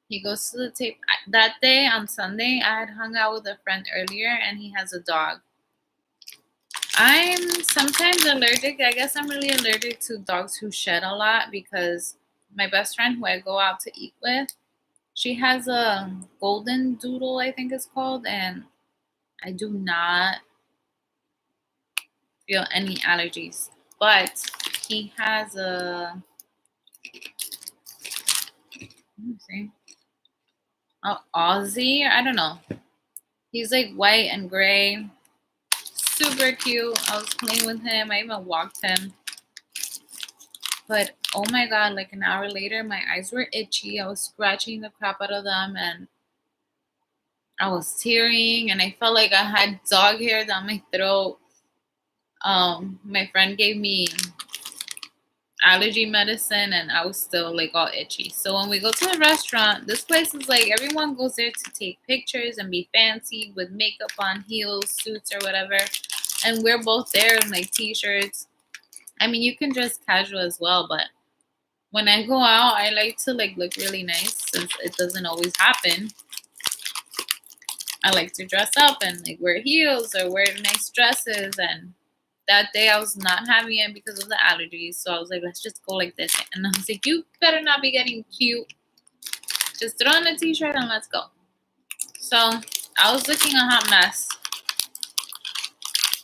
He goes to the table. That day on Sunday, I had hung out with a friend earlier, and he has a dog. I'm sometimes allergic. I guess I'm really allergic to dogs who shed a lot, because my best friend who I go out to eat with, she has a golden doodle, I think it's called, and I do not feel any allergies. But he has a, let me see, a Aussie, I don't know. He's like white and gray, super cute. I was playing with him. I even walked him. But oh my god, like an hour later, my eyes were itchy. I was scratching the crap out of them, and I was tearing, and I felt like I had dog hair down my throat. My friend gave me allergy medicine, and I was still like all itchy. So when we go to a restaurant, this place is like everyone goes there to take pictures and be fancy with makeup on, heels, suits, or whatever. And we're both there in like t-shirts. I mean, you can dress casual as well, but when I go out, I like to like look really nice, since it doesn't always happen. I like to dress up and like wear heels or wear nice dresses. And that day I was not having it because of the allergies. So I was like, let's just go like this. And I was like, you better not be getting cute. Just throw on a t-shirt and let's go. So I was looking a hot mess.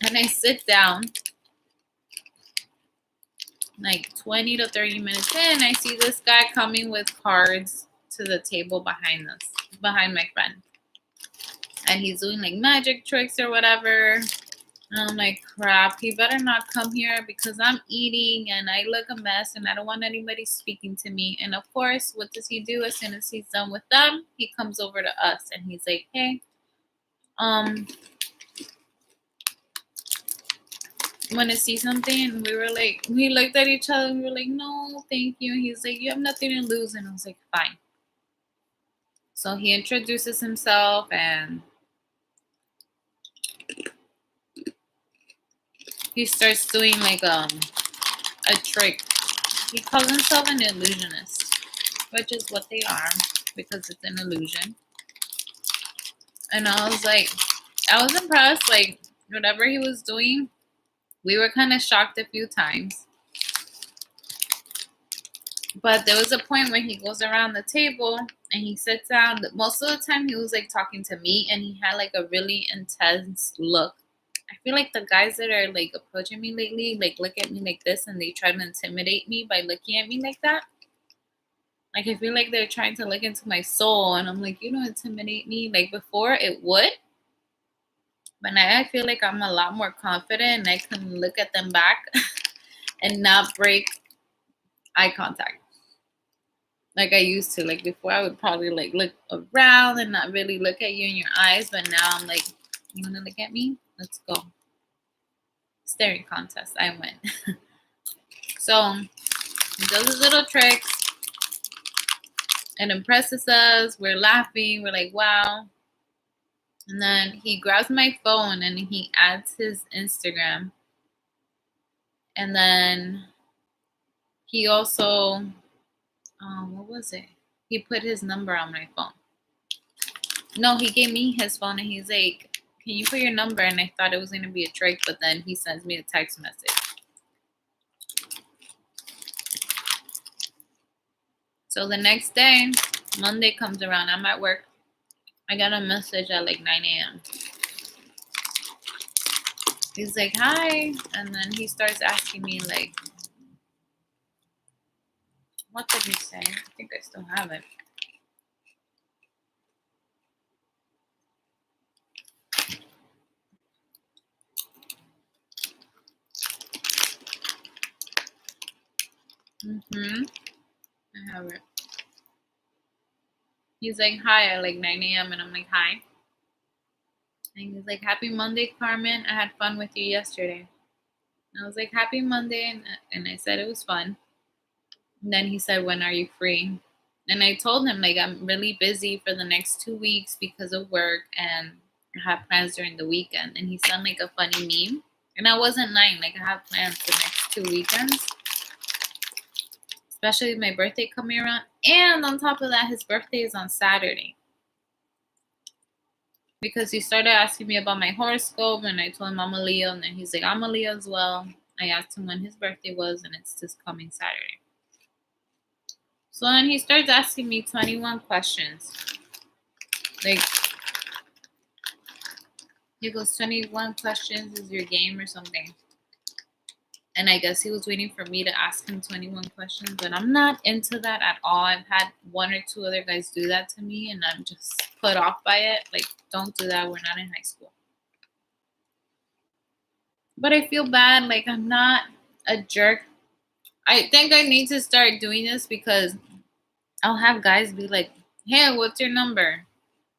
And I sit down. Like 20 to 30 minutes in, I see this guy coming with cards to the table behind my friend. And he's doing like magic tricks or whatever. And I'm like, crap, he better not come here, because I'm eating and I look a mess and I don't want anybody speaking to me. And of course, what does he do as soon as he's done with them? He comes over to us and he's like, hey, want to see something, and we looked at each other and we were like, no, thank you. And he's like, you have nothing to lose. And I was like, fine. So he introduces himself and he starts doing like a trick. He calls himself an illusionist, which is what they are because it's an illusion. And I was impressed. Like, whatever he was doing, we were kind of shocked a few times. But there was a point when he goes around the table and he sits down. Most of the time, he was like talking to me, and he had like a really intense look. I feel like the guys that are like approaching me lately, like look at me like this, and they try to intimidate me by looking at me like that. Like, I feel like they're trying to look into my soul, and I'm like, you don't intimidate me. Like before, it would, but now I feel like I'm a lot more confident, and I can look at them back and not break eye contact like I used to. Like before, I would probably like look around and not really look at you in your eyes, but now I'm like, you wanna look at me? Let's go. Staring contest. I win. So he does his little tricks. It impresses us. We're laughing. We're like, wow. And then he grabs my phone and he adds his Instagram. And then he also, what was it? He put his number on my phone. No, he gave me his phone and he's like, can you put your number? And I thought it was going to be a trick, but then he sends me a text message. So the next day, Monday comes around. I'm at work. I got a message at like 9 a.m. He's like, hi. And then he starts asking me, like, what did he say? I think I still have it. I have it. He's like, hi, at like 9 a.m. And I'm like, hi. And he's like, happy Monday, Carmen. I had fun with you yesterday. And I was like, happy Monday. And I said it was fun. And then he said, when are you free? And I told him, like, I'm really busy for the next 2 weeks because of work and I have plans during the weekend. And he sent like a funny meme. And I wasn't lying. Like, I have plans the next 2 weekends, especially with my birthday coming around. And on top of that, his birthday is on Saturday. Because he started asking me about my horoscope, and I told him I'm a Leo, and then he's like, I'm a Leo as well. I asked him when his birthday was, and it's this coming Saturday. So then he starts asking me 21 questions. Like, he goes, 21 questions is your game or something. And I guess he was waiting for me to ask him 21 questions, but I'm not into that at all. I've had 1 or 2 other guys do that to me, and I'm just put off by it. Like, don't do that. We're not in high school. But I feel bad. Like, I'm not a jerk. I think I need to start doing this because I'll have guys be like, hey, what's your number?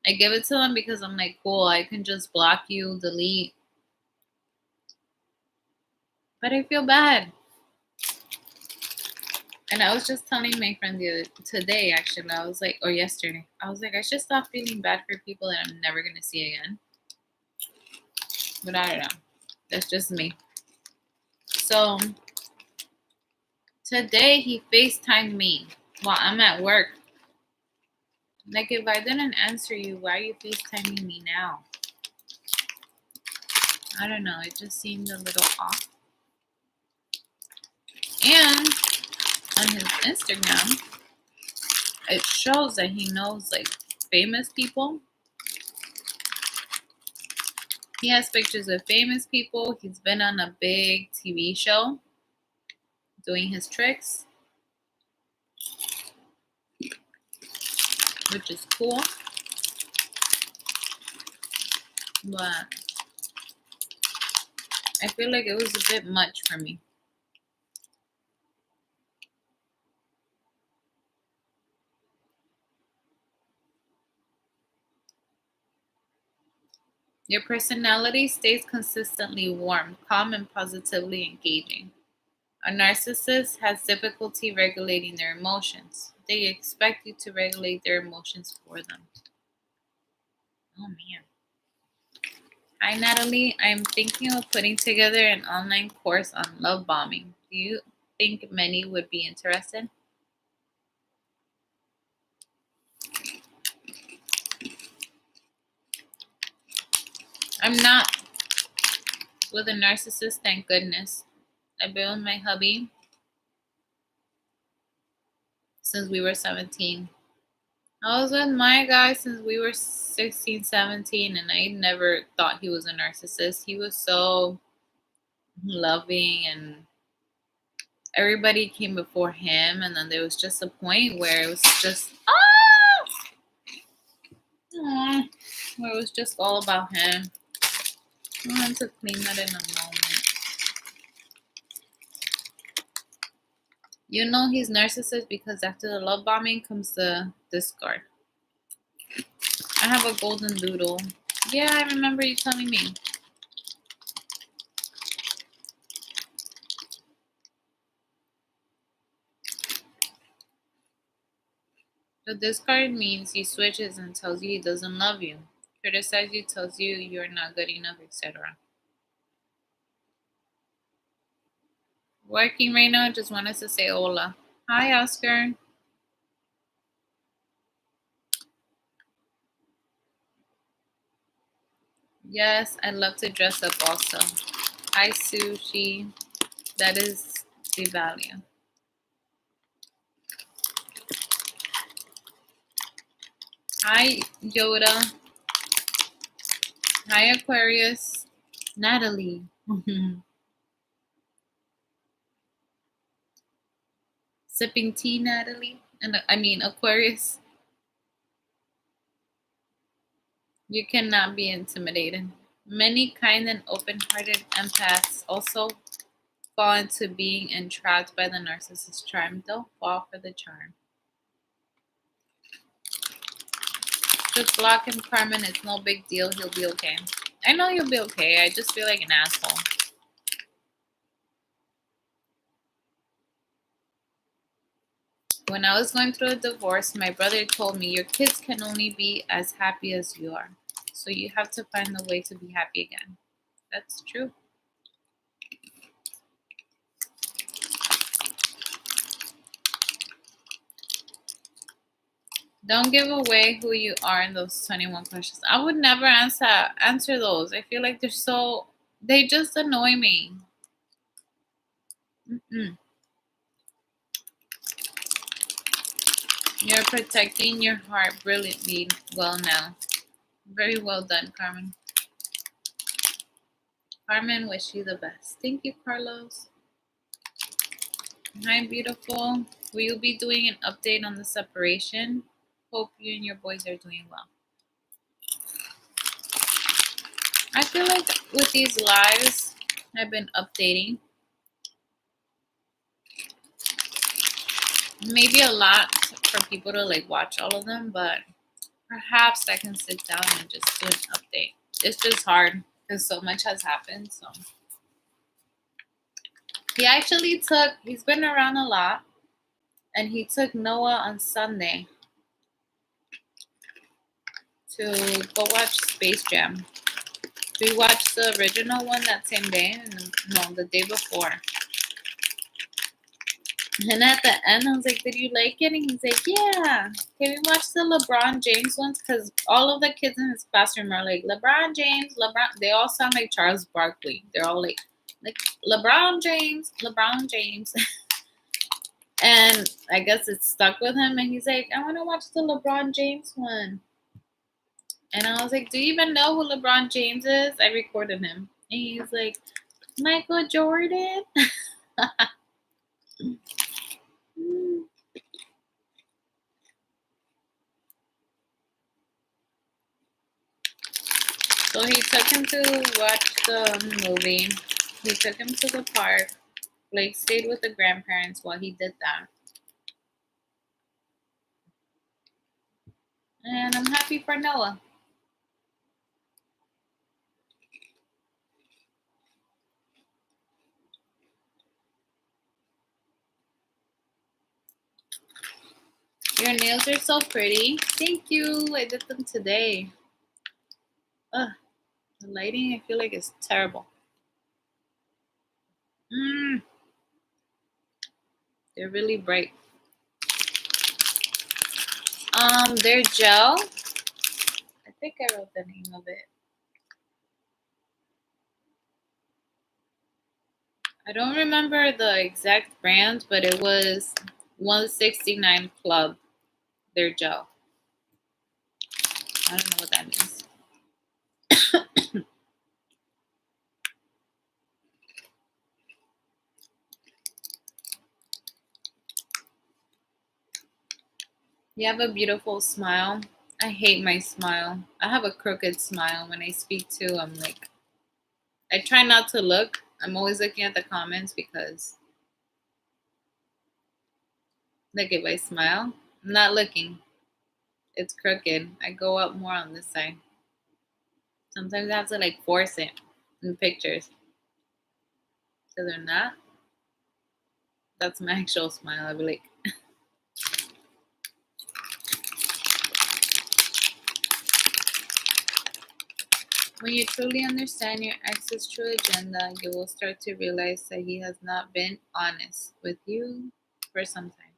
I give it to them because I'm like, cool, I can just block you, delete. But I feel bad. And I was just telling my friend today, actually, I was like, or yesterday, I was like, I should stop feeling bad for people that I'm never going to see again. But I don't know. That's just me. So today he FaceTimed me while I'm at work. Like, if I didn't answer you, why are you FaceTiming me now? I don't know. It just seemed a little off. And on his Instagram, it shows that he knows like famous people. He has pictures of famous people. He's been on a big TV show doing his tricks, which is cool. But I feel like it was a bit much for me. Your personality stays consistently warm, calm, and positively engaging. A narcissist has difficulty regulating their emotions. They expect you to regulate their emotions for them. Oh man. Hi Natalie, I'm thinking of putting together an online course on love bombing. Do you think many would be interested? I'm not with a narcissist, thank goodness. I've been with my hubby since we were 17. I was with my guy since we were 16, 17, and I never thought he was a narcissist. He was so loving, and everybody came before him, and then there was just a point where it was just, where it was just all about him. I'm going to clean that in a moment. You know he's narcissist because after the love bombing comes the discard. I have a golden doodle. Yeah, I remember you telling me. The discard means he switches and tells you he doesn't love you. Criticize you, tells you you're not good enough, etc. Working right now, just wanted to say hola. Hi, Oscar. Yes, I love to dress up also. Hi, Sushi. That is the value. Hi, Yoda. Hi, Aquarius. Natalie. Sipping tea, Natalie. And I mean, Aquarius. You cannot be intimidated. Many kind and open hearted empaths also fall into being entrapped by the narcissist's charm. Don't fall for the charm. Just block him, Carmen. It's no big deal. He'll be okay. I know you'll be okay. I just feel like an asshole. When I was going through a divorce, my brother told me your kids can only be as happy as you are. So you have to find a way to be happy again. That's true. Don't give away who you are in those 21 questions. I would never answer those. I feel like they just annoy me. Mm-mm. You're protecting your heart brilliantly well now. Very well done, Carmen. Carmen, wish you the best. Thank you, Carlos. Hi, beautiful. Will you be doing an update on the separation? Hope you and your boys are doing well. I feel like with these lives, I've been updating. Maybe a lot for people to like watch all of them, but perhaps I can sit down and just do an update. It's just hard because so much has happened. So he's been around a lot, and he took Noah on Sunday to go watch Space Jam. We watched the original one that same day, and no, the day before. And at the end, I was like, "Did you like it?" And he's like, "Yeah." Can we watch the LeBron James ones? Because all of the kids in his classroom are like, "LeBron James, LeBron." They all sound like Charles Barkley. They're all like LeBron James, LeBron James. And I guess it stuck with him. And he's like, "I want to watch the LeBron James one." And I was like, "Do you even know who LeBron James is?" I recorded him. And he's like, "Michael Jordan." So he took him to watch the movie. He took him to the park. Blake stayed with the grandparents while he did that. And I'm happy for Noah. Your nails are so pretty. Thank you. I did them today. Ugh, the lighting, I feel like it's terrible. They're really bright. They're gel. I think I wrote the name of it. I don't remember the exact brand, but it was 169 Club. They're gel. I don't know what that means. You have a beautiful smile. I hate my smile. I have a crooked smile. When I speak to, I'm like, I try not to look. I'm always looking at the comments because, like, if I smile, I'm not looking. It's crooked. I go up more on this side. Sometimes I have to, like, force it in pictures. Because they're not. That's my actual smile. I'll be like, when you truly understand your ex's true agenda, you will start to realize that he has not been honest with you for some time.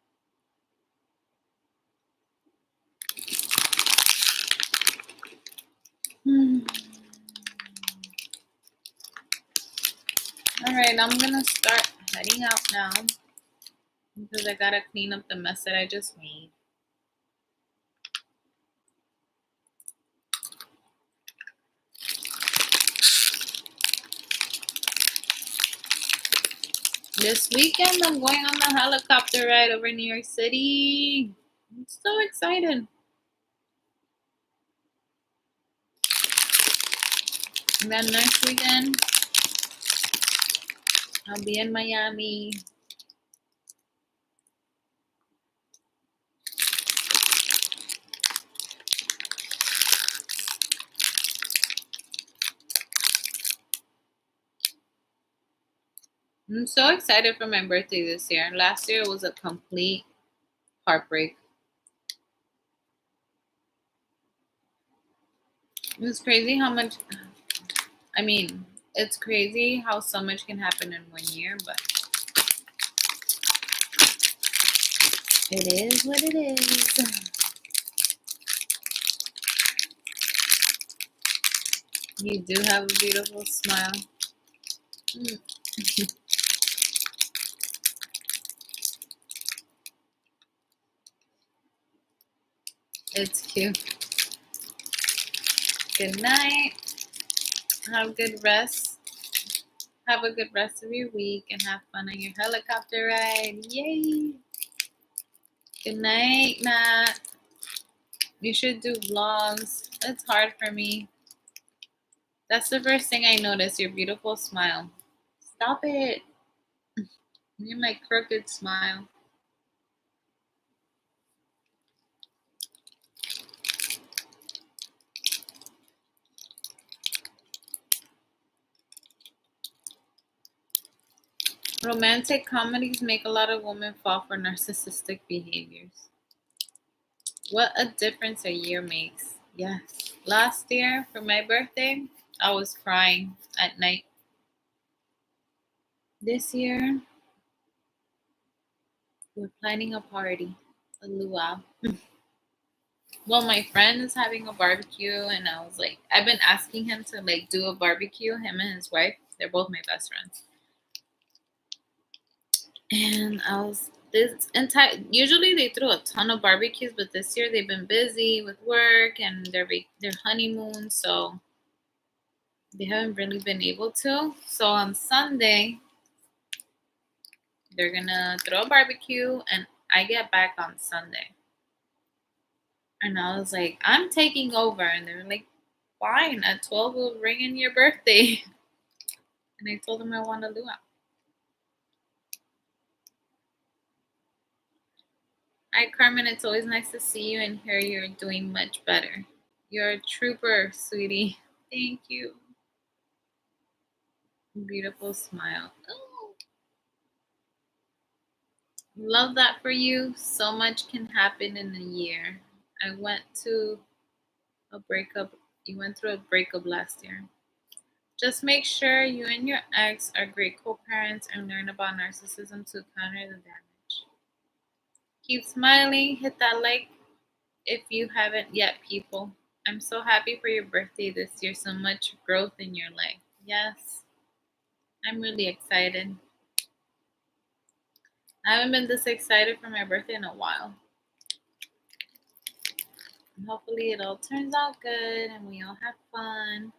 All right, I'm gonna start heading out now because I gotta clean up the mess that I just made. This weekend, I'm going on the helicopter ride over New York City. I'm so excited. And then next weekend, I'll be in Miami. I'm so excited for my birthday this year. Last year was a complete heartbreak. It's crazy how much, I mean, it's crazy how so much can happen in 1 year, but it is what it is. You do have a beautiful smile. It's cute. Good night. Have good rest. Have a good rest of your week and have fun on your helicopter ride. Yay! Good night, Nat. You should do vlogs. It's hard for me. That's the first thing I noticed, your beautiful smile. Stop it. You're my crooked smile. Romantic comedies make a lot of women fall for narcissistic behaviors. What a difference a year makes. Yes. Last year, for my birthday, I was crying at night. This year, we're planning a party, a luau. Well, my friend is having a barbecue, and I was like, I've been asking him to like do a barbecue. Him and his wife, they're both my best friends. And I was this entire. Usually they throw a ton of barbecues, but this year they've been busy with work and their honeymoon, so they haven't really been able to. So on Sunday, they're gonna throw a barbecue, and I get back on Sunday. And I was like, I'm taking over. And they were like, fine, at 12, we'll ring in your birthday. And I told them I want a luau. Hi, Carmen. It's always nice to see you and hear you're doing much better. You're a trooper, sweetie. Thank you. Beautiful smile. Oh, Love that for you. So much can happen in a year. I went to a breakup. You went through a breakup last year. Just make sure you and your ex are great co-parents and learn about narcissism to counter the damage. Keep smiling. Hit that like if you haven't yet, people. I'm so happy for your birthday this year. So much growth in your life. Yes, I'm really excited. I haven't been this excited for my birthday in a while. And hopefully, it all turns out good and we all have fun.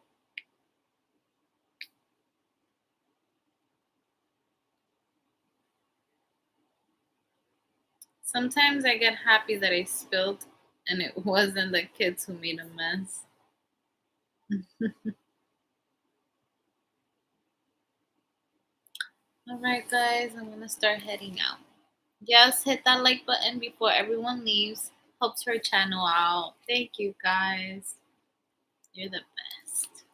Sometimes I get happy that I spilled and it wasn't the kids who made a mess. All right, guys, I'm gonna start heading out. Yes, hit that like button before everyone leaves. Helps her channel out. Thank you, guys. You're the best.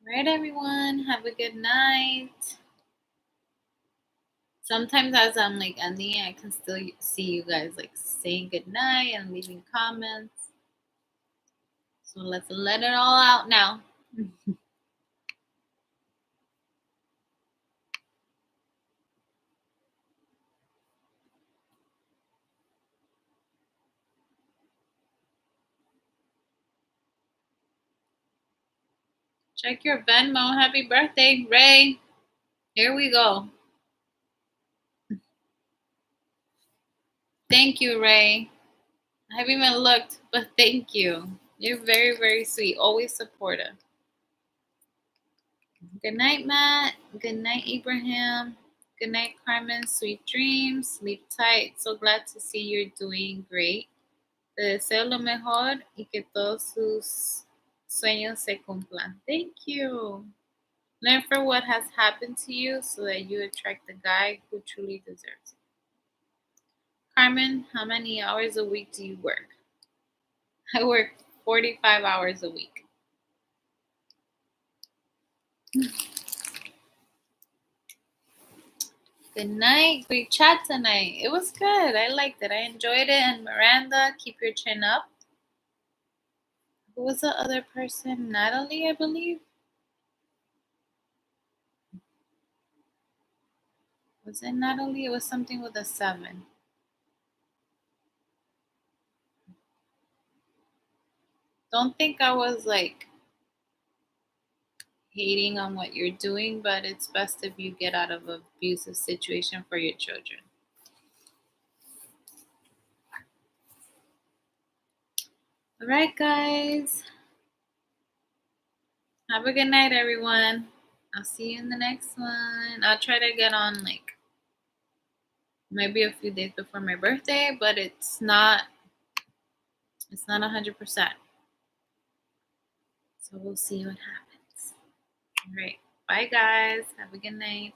All right, everyone. Have a good night. Sometimes as I'm like ending, I can still see you guys like saying good night and leaving comments. So let's let it all out now. Check your Venmo. Happy birthday, Ray. Here we go. Thank you, Ray. I haven't even looked, but thank you. You're very, very sweet. Always supportive. Good night, Matt. Good night, Ibrahim. Good night, Carmen. Sweet dreams. Sleep tight. So glad to see you're doing great. Te deseo lo mejor y que todos sus sueños se cumplan. Thank you. Learn from what has happened to you so that you attract the guy who truly deserves it. Carmen, how many hours a week do you work? I work 45 hours a week. Good night. Great chat tonight. It was good. I liked it. I enjoyed it. And Miranda, keep your chin up. Who was the other person? Natalie, I believe. Was it Natalie? It was something with a 7. Don't think I was like hating on what you're doing, but it's best if you get out of an abusive situation for your children. All right, guys. Have a good night, everyone. I'll see you in the next one. I'll try to get on like maybe a few days before my birthday, but it's not 100%. So we'll see what happens. All right. Bye, guys. Have a good night.